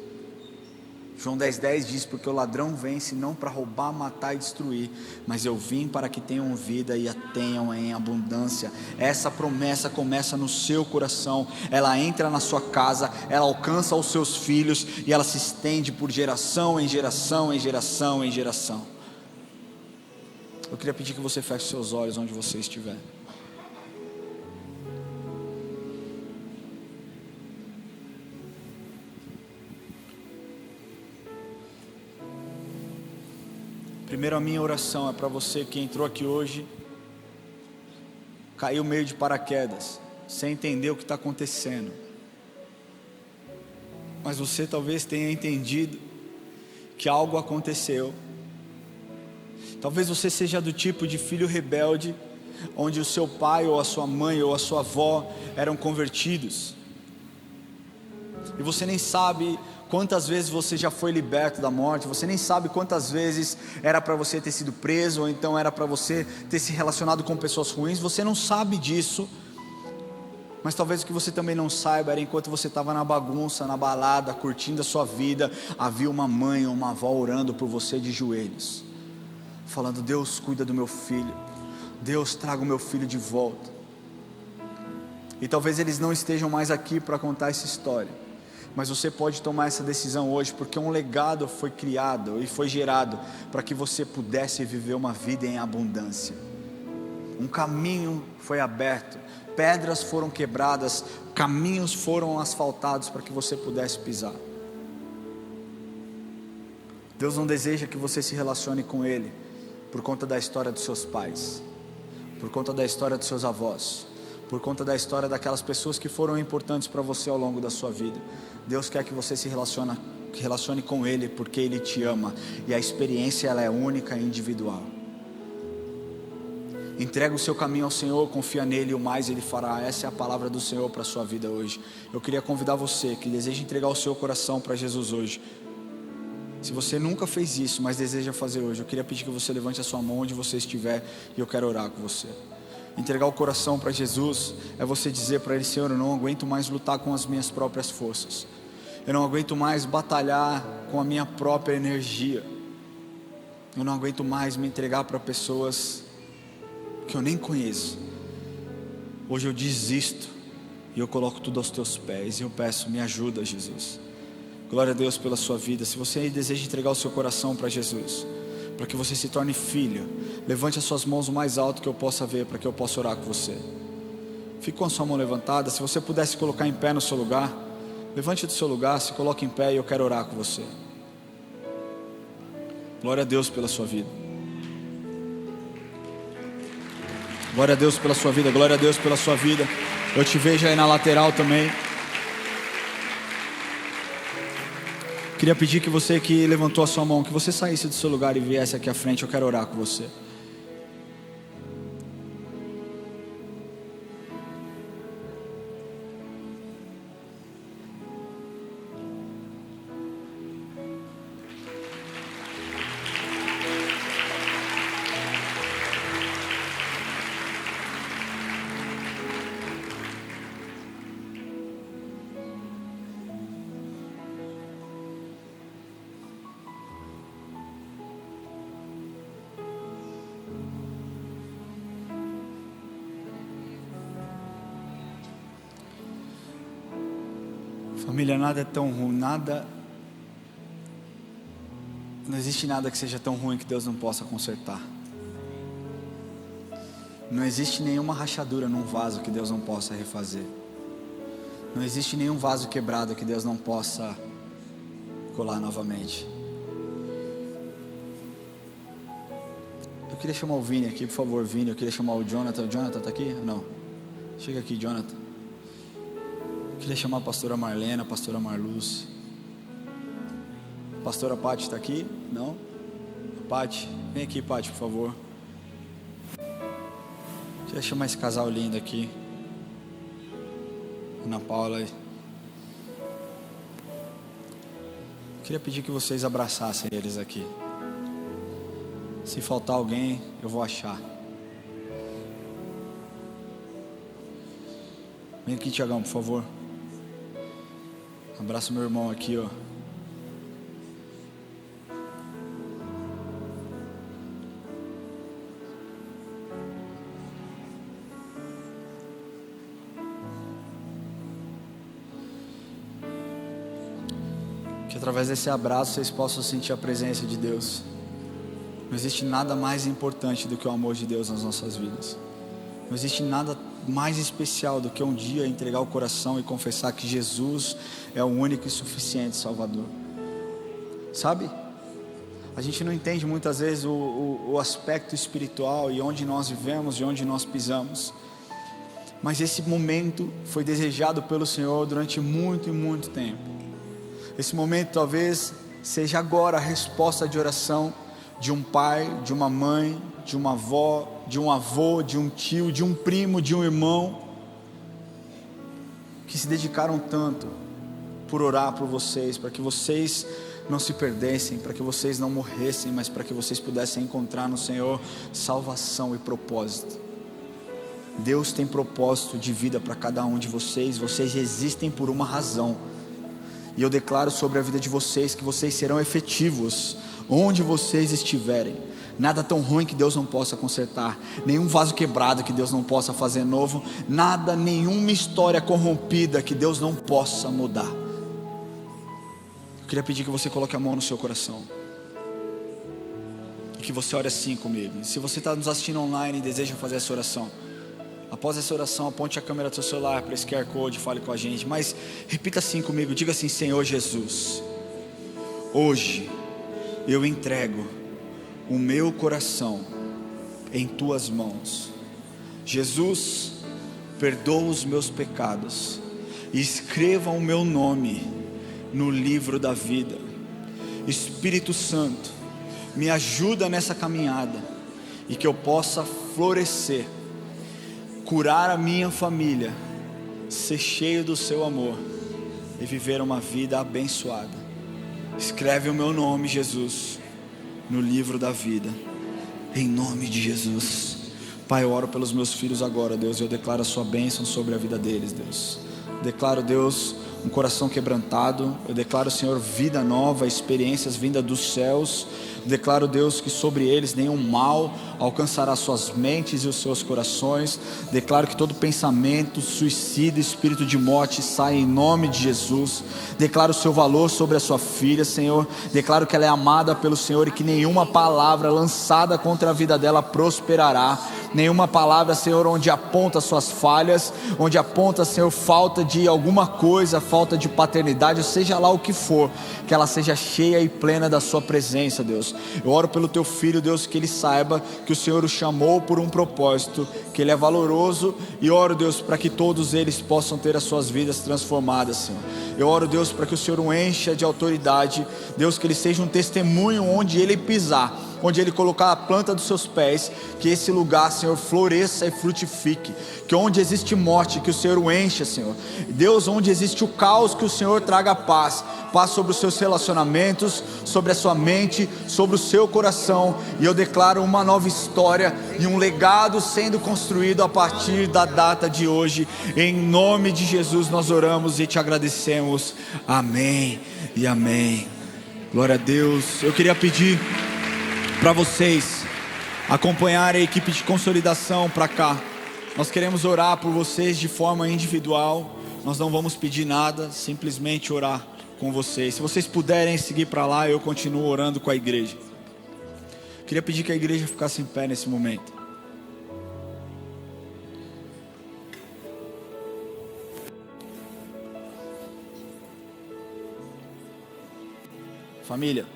Speaker 1: João 10:10 diz: porque o ladrão vem senão para roubar, matar e destruir, mas eu vim para que tenham vida e a tenham em abundância. Essa promessa começa no seu coração, ela entra na sua casa, ela alcança os seus filhos e ela se estende por geração em geração, em geração em geração. Eu queria pedir que você feche seus olhos onde você estiver. Primeiro, a minha oração é para você que entrou aqui hoje, caiu meio de paraquedas, sem entender o que está acontecendo. Mas você talvez tenha entendido que algo aconteceu. Talvez você seja do tipo de filho rebelde, onde o seu pai ou a sua mãe ou a sua avó eram convertidos. E você nem sabe quantas vezes você já foi liberto da morte. Você nem sabe quantas vezes era para você ter sido preso, ou então era para você ter se relacionado com pessoas ruins. Você não sabe disso. Mas talvez o que você também não saiba era, enquanto você estava na bagunça, na balada, curtindo a sua vida, havia uma mãe ou uma avó orando por você de joelhos, falando: Deus, cuida do meu filho, Deus, traga o meu filho de volta. E talvez eles não estejam mais aqui para contar essa história, mas você pode tomar essa decisão hoje, porque um legado foi criado e foi gerado para que você pudesse viver uma vida em abundância. Um caminho foi aberto, pedras foram quebradas, caminhos foram asfaltados para que você pudesse pisar. Deus não deseja que você se relacione com Ele por conta da história dos seus pais, por conta da história dos seus avós, por conta da história daquelas pessoas que foram importantes para você ao longo da sua vida. Deus quer que você se relacione com Ele, porque Ele te ama, e a experiência ela é única e individual. Entrega o seu caminho ao Senhor, confia nele, e o mais Ele fará. Essa é a palavra do Senhor para a sua vida hoje. Eu queria convidar você que deseja entregar o seu coração para Jesus hoje. Se você nunca fez isso, mas deseja fazer hoje, eu queria pedir que você levante a sua mão onde você estiver, e eu quero orar com você. Entregar o coração para Jesus é você dizer para Ele: Senhor, eu não aguento mais lutar com as minhas próprias forças, eu não aguento mais batalhar com a minha própria energia, eu não aguento mais me entregar para pessoas que eu nem conheço. Hoje eu desisto e eu coloco tudo aos teus pés, e eu peço: me ajuda, Jesus. Glória a Deus pela sua vida. Se você deseja entregar o seu coração para Jesus, para que você se torne filho, levante as suas mãos o mais alto que eu possa ver, para que eu possa orar com você. Fique com a sua mão levantada. Se você pudesse colocar em pé no seu lugar, levante do seu lugar, se coloque em pé, e eu quero orar com você. Glória a Deus pela sua vida. Glória a Deus pela sua vida. Glória a Deus pela sua vida. Eu te vejo aí na lateral também. Queria pedir que você que levantou a sua mão, que você saísse do seu lugar e viesse aqui à frente. Eu quero orar com você. Família, nada é tão ruim, não existe nada que seja tão ruim que Deus não possa consertar. Não existe nenhuma rachadura num vaso que Deus não possa refazer. Não existe nenhum vaso quebrado que Deus não possa colar novamente. Eu queria chamar o Vini aqui, por favor, Vini. Eu queria chamar o Jonathan. O Jonathan está aqui? Não. Chega aqui, Jonathan. Eu queria chamar a pastora Marlena, a pastora Marluz. A pastora Paty está aqui? Não? Paty, vem aqui, Paty, por favor. Eu queria chamar esse casal lindo aqui. Ana Paula. Eu queria pedir que vocês abraçassem eles aqui. Se faltar alguém, eu vou achar. Vem aqui, Tiagão, por favor. Abraça meu irmão aqui, ó. Que através desse abraço vocês possam sentir a presença de Deus. Não existe nada mais importante do que o amor de Deus nas nossas vidas. Não existe nada mais especial do que um dia entregar o coração e confessar que Jesus é o único e suficiente Salvador. Sabe? A gente não entende muitas vezes o aspecto espiritual e onde nós vivemos e onde nós pisamos. Mas esse momento foi desejado pelo Senhor durante muito e muito tempo. Esse momento talvez seja agora a resposta de oração de um pai, de uma mãe, de uma avó, de um avô, de um tio, de um primo, de um irmão, que se dedicaram tanto por orar por vocês, para que vocês não se perdessem, para que vocês não morressem, mas para que vocês pudessem encontrar no Senhor salvação e propósito. Deus tem propósito de vida para cada um de vocês. Vocês existem por uma razão, e eu declaro sobre a vida de vocês que vocês serão efetivos onde vocês estiverem. Nada tão ruim que Deus não possa consertar, nenhum vaso quebrado que Deus não possa fazer novo, nada, nenhuma história corrompida que Deus não possa mudar. queria pedir que você coloque a mão no seu coração e que você ore assim comigo. Se você está nos assistindo online e deseja fazer essa oração, após essa oração, aponte a câmera do seu celular para esse QR Code, fale com a gente, mas repita assim comigo, diga assim: Senhor Jesus, hoje eu entrego o meu coração em tuas mãos. Jesus, perdoa os meus pecados e escreva o meu nome no livro da vida. Espírito Santo, me ajuda nessa caminhada e que eu possa florescer, curar a minha família, ser cheio do seu amor e viver uma vida abençoada. Escreve o meu nome, Jesus, no livro da vida, em nome de Jesus. Pai, eu oro pelos meus filhos agora, Deus, eu declaro a sua bênção sobre a vida deles, Deus. Declaro, Deus, um coração quebrantado. Eu declaro, Senhor, vida nova, experiências vindas dos céus. Declaro, Deus, que sobre eles nenhum mal alcançará suas mentes e os seus corações. Declaro que todo pensamento, suicídio, espírito de morte sai em nome de Jesus. Declaro o seu valor sobre a sua filha, Senhor. Declaro que ela é amada pelo Senhor e que nenhuma palavra lançada contra a vida dela prosperará. Nenhuma palavra, Senhor, onde aponta suas falhas, onde aponta, Senhor, falta de alguma coisa, falta de paternidade, seja lá o que for, que ela seja cheia e plena da sua presença, Deus. Eu oro pelo teu filho, Deus, que ele saiba que o Senhor o chamou por um propósito, que ele é valoroso, e oro, Deus, para que todos eles possam ter as suas vidas transformadas, Senhor. Eu oro, Deus, para que o Senhor o encha de autoridade, Deus, que ele seja um testemunho onde ele pisar, onde ele colocar a planta dos seus pés, que esse lugar, Senhor, floresça e frutifique, que onde existe morte, que o Senhor o encha, Senhor. Deus, onde existe o caos, que o Senhor traga paz sobre os seus relacionamentos, sobre a sua mente, sobre o seu coração, e eu declaro uma nova história e um legado sendo construído a partir da data de hoje. Em nome de Jesus nós oramos e te agradecemos, amém e amém. Glória a Deus. Eu queria pedir para vocês acompanharem a equipe de consolidação para cá. Nós queremos orar por vocês de forma individual. Nós não vamos pedir nada, simplesmente orar com vocês. Se vocês puderem seguir para lá, eu continuo orando com a igreja. Queria pedir que a igreja ficasse em pé nesse momento. Família,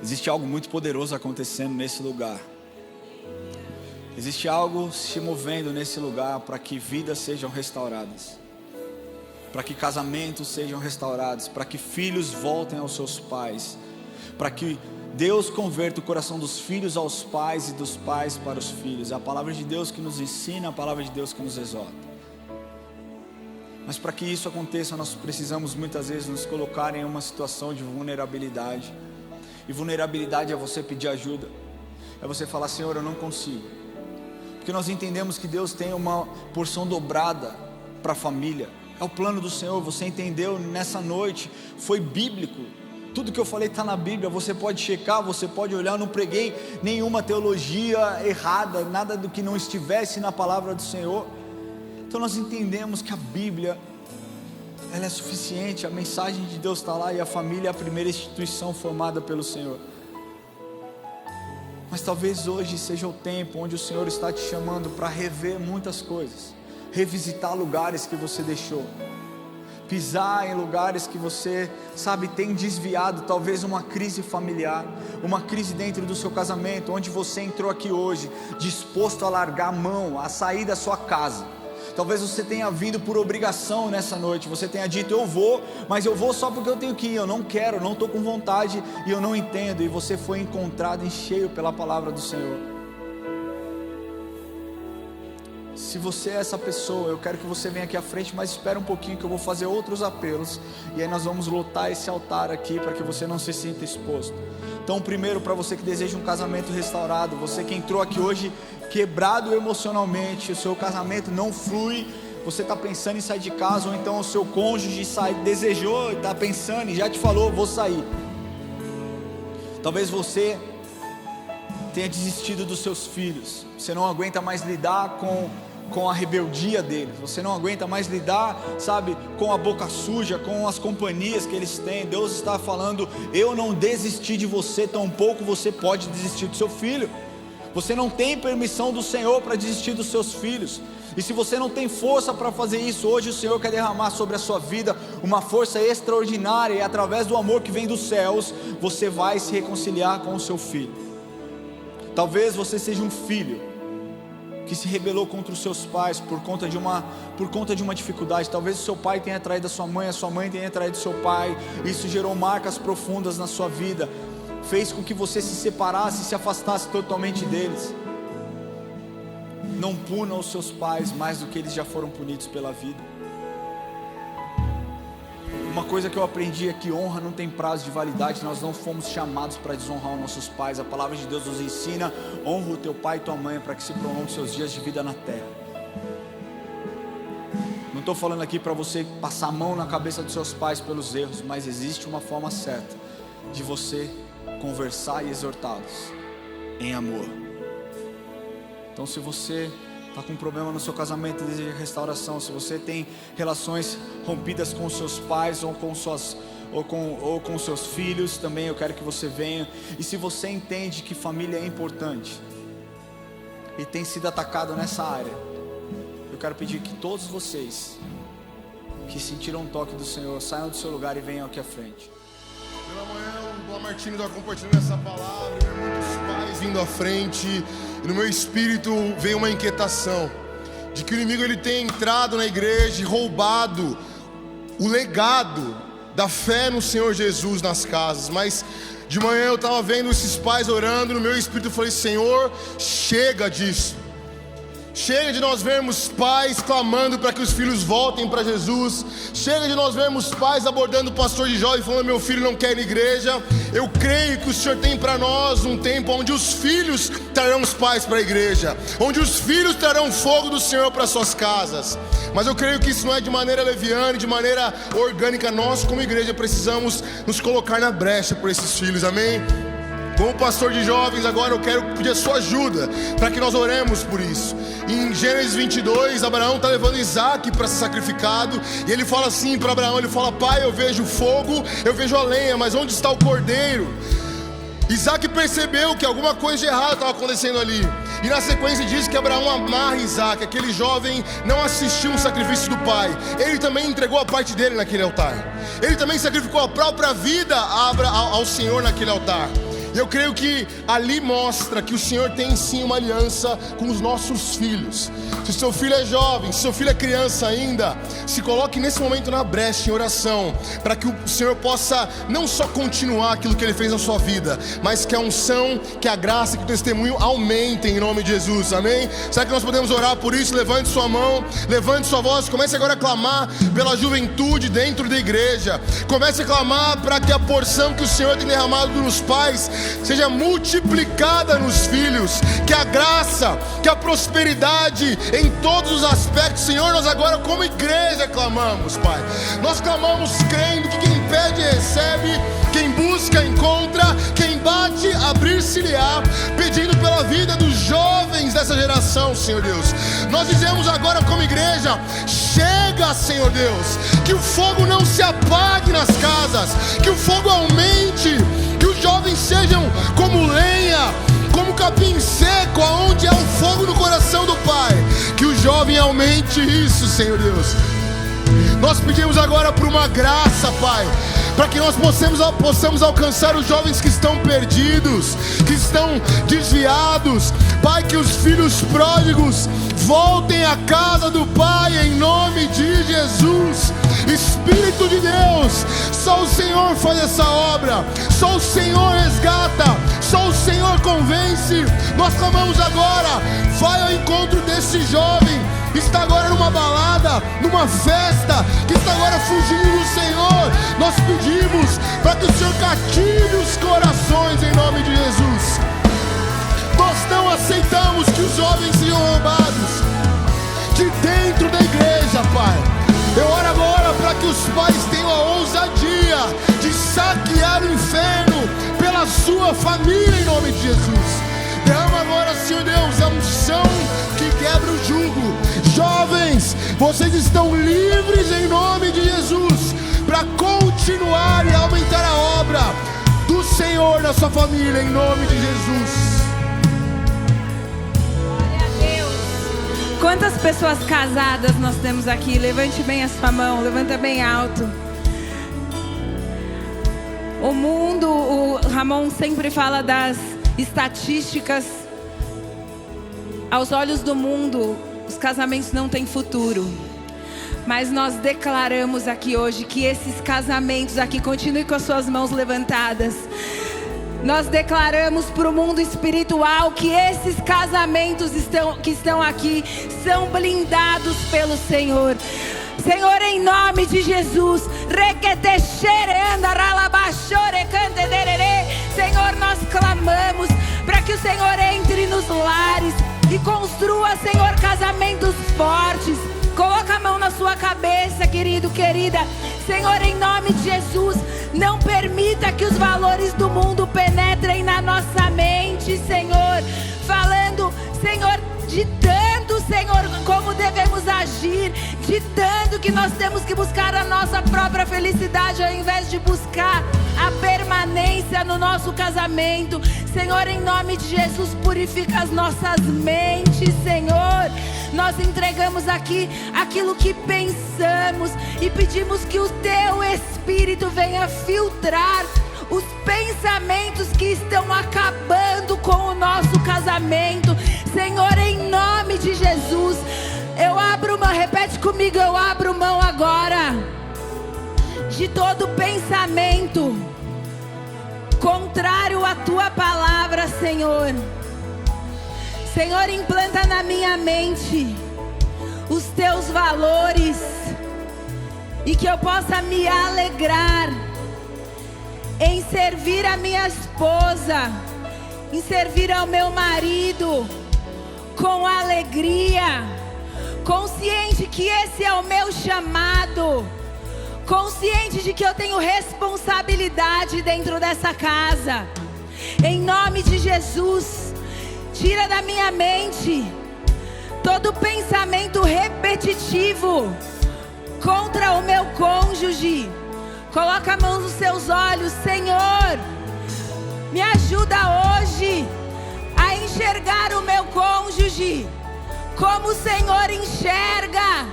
Speaker 1: existe algo muito poderoso acontecendo nesse lugar. Existe algo se movendo nesse lugar para que vidas sejam restauradas, para que casamentos sejam restaurados, para que filhos voltem aos seus pais, para que Deus converta o coração dos filhos aos pais e dos pais para os filhos. É a palavra de Deus que nos ensina, a palavra de Deus que nos exorta. Mas para que isso aconteça, nós precisamos muitas vezes nos colocar em uma situação de vulnerabilidade. E vulnerabilidade é você pedir ajuda, é você falar: Senhor, eu não consigo. Porque nós entendemos que Deus tem uma porção dobrada para a família. É o plano do Senhor, você entendeu nessa noite, foi bíblico. Tudo que eu falei está na Bíblia, você pode checar, você pode olhar. Eu não preguei nenhuma teologia errada, nada do que não estivesse na palavra do Senhor. Então nós entendemos que a Bíblia, ela é suficiente, a mensagem de Deus está lá, e a família é a primeira instituição formada pelo Senhor. Mas talvez hoje seja o tempo onde o Senhor está te chamando para rever muitas coisas, revisitar lugares que você deixou, pisar em lugares que você, tem desviado. Talvez uma crise familiar, uma crise dentro do seu casamento, onde você entrou aqui hoje disposto a largar a mão, a sair da sua casa. Talvez você tenha vindo por obrigação nessa noite, você tenha dito: eu vou, mas eu vou só porque eu tenho que ir, eu não quero, não estou com vontade e eu não entendo. E você foi encontrado em cheio pela palavra do Senhor. Se você é essa pessoa, eu quero que você venha aqui à frente, mas espera um pouquinho que eu vou fazer outros apelos, e aí nós vamos lotar esse altar aqui para que você não se sinta exposto. Então, primeiro, para você que deseja um casamento restaurado, você que entrou aqui hoje quebrado emocionalmente, o seu casamento não flui, você está pensando em sair de casa, ou então o seu cônjuge desejou, está pensando e já te falou: vou sair. Talvez você tenha desistido dos seus filhos, você não aguenta mais lidar com com a rebeldia deles, você não aguenta mais lidar, sabe, com a boca suja, com as companhias que eles têm. Deus está falando: eu não desisti de você, tampouco você pode desistir do seu filho. Você não tem permissão do Senhor para desistir dos seus filhos. E se você não tem força para fazer isso, hoje o Senhor quer derramar sobre a sua vida uma força extraordinária, e através do amor que vem dos céus, você vai se reconciliar com o seu filho. Talvez você seja um filho que se rebelou contra os seus pais por conta de uma dificuldade. Talvez o seu pai tenha traído a sua mãe tenha traído o seu pai. Isso gerou marcas profundas na sua vida, fez com que você se separasse, se afastasse totalmente deles. Não puna os seus pais mais do que eles já foram punidos pela vida. Uma coisa que eu aprendi é que honra não tem prazo de validade. Nós não fomos chamados para desonrar os nossos pais. A palavra de Deus nos ensina: honra o teu pai e tua mãe, para que se prolongue seus dias de vida na terra. Não estou falando aqui para você passar a mão na cabeça dos seus pais pelos erros, mas existe uma forma certa de você conversar e exortá-los em amor. Então, se você está com um problema no seu casamento e deseja restauração, se você tem relações rompidas com seus pais ou com seus filhos, também eu quero que você venha. E se você entende que família é importante e tem sido atacado nessa área, eu quero pedir que todos vocês que sentiram um toque do Senhor saiam do seu lugar e venham aqui à frente.
Speaker 2: Pela manhã o Boa Martini está compartilhando essa palavra, muitos pais vindo à frente, e no meu espírito veio uma inquietação de que o inimigo ele tem entrado na igreja e roubado o legado da fé no Senhor Jesus nas casas. Mas de manhã eu estava vendo esses pais orando, no meu espírito eu falei: Senhor, chega disso. Chega de nós vermos pais clamando para que os filhos voltem para Jesus. Chega de nós vermos pais abordando o pastor de jovem falando: meu filho não quer ir na igreja. Eu creio que o Senhor tem para nós um tempo onde os filhos trarão os pais para a igreja, onde os filhos trarão fogo do Senhor para suas casas. Mas eu creio que isso não é de maneira leviana, de maneira orgânica. Nós como igreja precisamos nos colocar na brecha por esses filhos, amém? Como pastor de jovens, agora eu quero pedir a sua ajuda para que nós oremos por isso. Em Gênesis 22, Abraão está levando Isaac para ser sacrificado, e ele fala assim para Abraão, ele fala: pai, eu vejo fogo, eu vejo a lenha, mas onde está o cordeiro? Isaac percebeu que alguma coisa de errado estava acontecendo ali, e na sequência diz que Abraão amarra Isaac. Aquele jovem não assistiu um sacrifício do pai, ele também entregou a parte dele naquele altar, ele também sacrificou a própria vida ao Senhor naquele altar. E eu creio que ali mostra que o Senhor tem sim uma aliança com os nossos filhos. Se o seu filho é jovem, se o seu filho é criança ainda, se coloque nesse momento na brecha em oração, para que o Senhor possa não só continuar aquilo que Ele fez na sua vida, mas que a unção, que a graça, que o testemunho aumentem em nome de Jesus, amém? Será que nós podemos orar por isso? Levante sua mão, levante sua voz, comece agora a clamar pela juventude dentro da igreja. Comece a clamar para que a porção que o Senhor tem derramado nos pais seja multiplicada nos filhos, que a graça, que a prosperidade em todos os aspectos. Senhor, nós agora como igreja clamamos, Pai. Nós clamamos crendo que quem pede recebe, quem busca encontra, quem bate abrir-se-lhe-á, pedindo pela vida dos jovens dessa geração, Senhor Deus. Nós dizemos agora como igreja: chega, Senhor Deus, que o fogo não se apague nas casas, que o fogo aumente, que os jovens sejam como lenha, como capim seco, aonde há um fogo no coração do Pai. Que o jovem aumente isso, Senhor Deus. Nós pedimos agora por uma graça, Pai, para que nós possamos alcançar os jovens que estão perdidos, que estão desviados. Pai, que os filhos pródigos voltem à casa do Pai em nome de Jesus. Espírito de Deus, só o Senhor faz essa obra, só o Senhor resgata, só o Senhor convence. Nós clamamos agora: vai ao encontro desse jovem que está agora numa balada, numa festa, que está agora fugindo do Senhor. Nós pedimos para que o Senhor cative os corações em nome de Jesus. Nós não aceitamos que os jovens sejam roubados de dentro da igreja, Pai. Eu oro agora para que os pais tenham a ousadia de saquear o inferno pela sua família em nome de Jesus. Derrama agora, Senhor Deus, a unção que quebra o jugo. Vocês estão livres em nome de Jesus para continuar e aumentar a obra do Senhor na sua família, em nome de Jesus.
Speaker 3: Glória a Deus. Quantas pessoas casadas nós temos aqui? Levante bem a sua mão, levanta bem alto. O mundo, o Ramon sempre fala das estatísticas. Aos olhos do mundo, os casamentos não têm futuro. Mas nós declaramos aqui hoje que esses casamentos aqui, continue com as suas mãos levantadas. Nós declaramos para o mundo espiritual que esses casamentos que estão aqui são blindados pelo Senhor. Senhor, em nome de Jesus, Senhor, nós clamamos para que o Senhor entre nos lares e construa, Senhor, casamentos fortes. Coloca a mão na sua cabeça, querido, querida. Senhor, em nome de Jesus, não permita que os valores do mundo penetrem na nossa mente, Senhor. Falando, Senhor, ditando, Senhor, como devemos agir, ditando que nós temos que buscar a nossa própria felicidade ao invés de buscar a permanência no nosso casamento. Senhor, em nome de Jesus, purifica as nossas mentes, Senhor. Nós entregamos aqui aquilo que pensamos e pedimos que o Teu Espírito venha filtrar os pensamentos que estão acabando com o nosso casamento. Senhor, em nome de Jesus, eu abro mão, repete comigo, eu abro mão agora de todo pensamento contrário à Tua palavra, Senhor. Senhor, implanta na minha mente os Teus valores e que eu possa me alegrar em servir a minha esposa, em servir ao meu marido com alegria, consciente que esse é o meu chamado, consciente de que eu tenho responsabilidade dentro dessa casa. Em nome de Jesus, tira da minha mente todo pensamento repetitivo contra o meu cônjuge. Coloca a mão nos seus olhos. Senhor, me ajuda hoje a enxergar o meu cônjuge como o Senhor enxerga.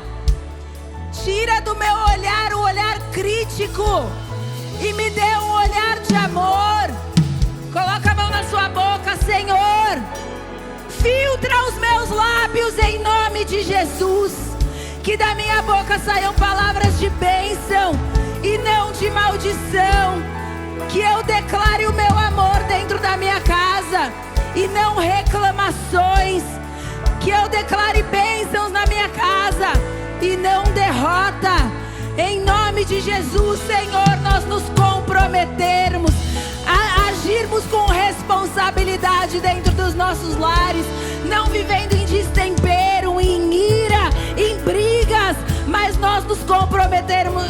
Speaker 3: Tira do meu olhar o olhar crítico e me dê um olhar de amor. Coloca a mão na sua boca, Senhor. Filtra os meus lábios em nome de Jesus. Que da minha boca saiam palavras de bênção e não de maldição. Que eu declare o meu amor dentro da minha casa e não reclamações. Que eu declare bênçãos na minha casa e não derrota. Em nome de Jesus, Senhor, nós nos comprometermos a agirmos com responsabilidade dentro dos nossos lares, não vivendo em destempero, em ira, em brigas, mas nós nos comprometemos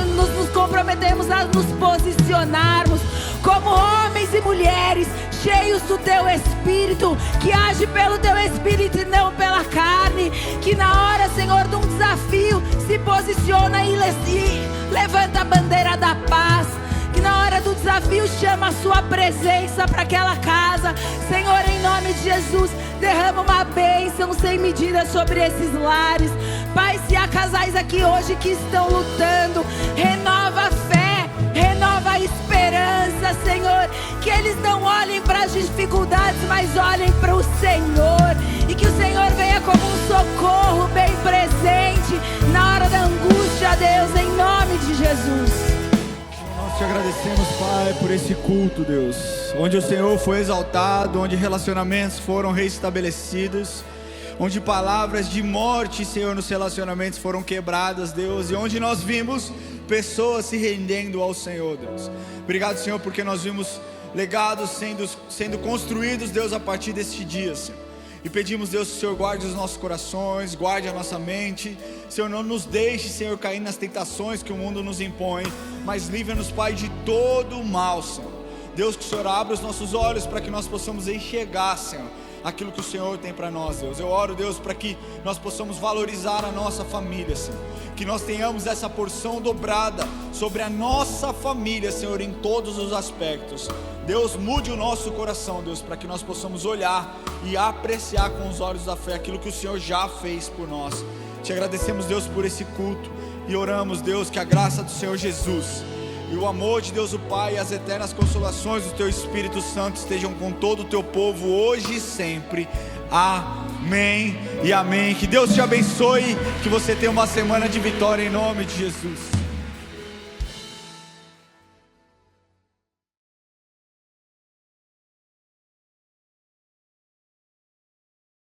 Speaker 3: a nos posicionarmos como homens e mulheres cheios do Teu Espírito, que age pelo Teu Espírito e não pela carne, que na hora, Senhor, de um desafio se posiciona e levanta a bandeira da paz, que na hora do desafio chama a Sua presença para aquela casa. Senhor, em nome de Jesus, derrama uma bênção sem medida sobre esses lares. Pai, se há casais aqui hoje que estão lutando, renova a fé, renova a esperança, Senhor. Que eles não olhem para as dificuldades, mas olhem para o Senhor. E que o Senhor venha como um socorro bem presente na hora da angústia, Deus, em nome de Jesus.
Speaker 1: Nós te agradecemos, Pai, por esse culto, Deus, onde o Senhor foi exaltado, onde relacionamentos foram restabelecidos, onde palavras de morte, Senhor, nos relacionamentos foram quebradas, Deus, e onde nós vimos pessoas se rendendo ao Senhor, Deus. Obrigado, Senhor, porque nós vimos legados sendo construídos, Deus, a partir deste dia, Senhor. E pedimos, Deus, que o Senhor guarde os nossos corações, guarde a nossa mente. Senhor, não nos deixe, Senhor, cair nas tentações que o mundo nos impõe, mas livra-nos, Pai, de todo o mal, Senhor. Deus, que o Senhor abra os nossos olhos para que nós possamos enxergar, Senhor, aquilo que o Senhor tem para nós, Deus. Eu oro, Deus, para que nós possamos valorizar a nossa família, Senhor. Que nós tenhamos essa porção dobrada sobre a nossa família, Senhor, em todos os aspectos. Deus, mude o nosso coração, Deus, para que nós possamos olhar e apreciar com os olhos da fé aquilo que o Senhor já fez por nós. Te agradecemos, Deus, por esse culto e oramos, Deus, que a graça do Senhor Jesus e o amor de Deus o Pai e as eternas consolações do Teu Espírito Santo estejam com todo o Teu povo hoje e sempre. Amém e amém. Que Deus te abençoe, que você tenha uma semana de vitória em nome de Jesus.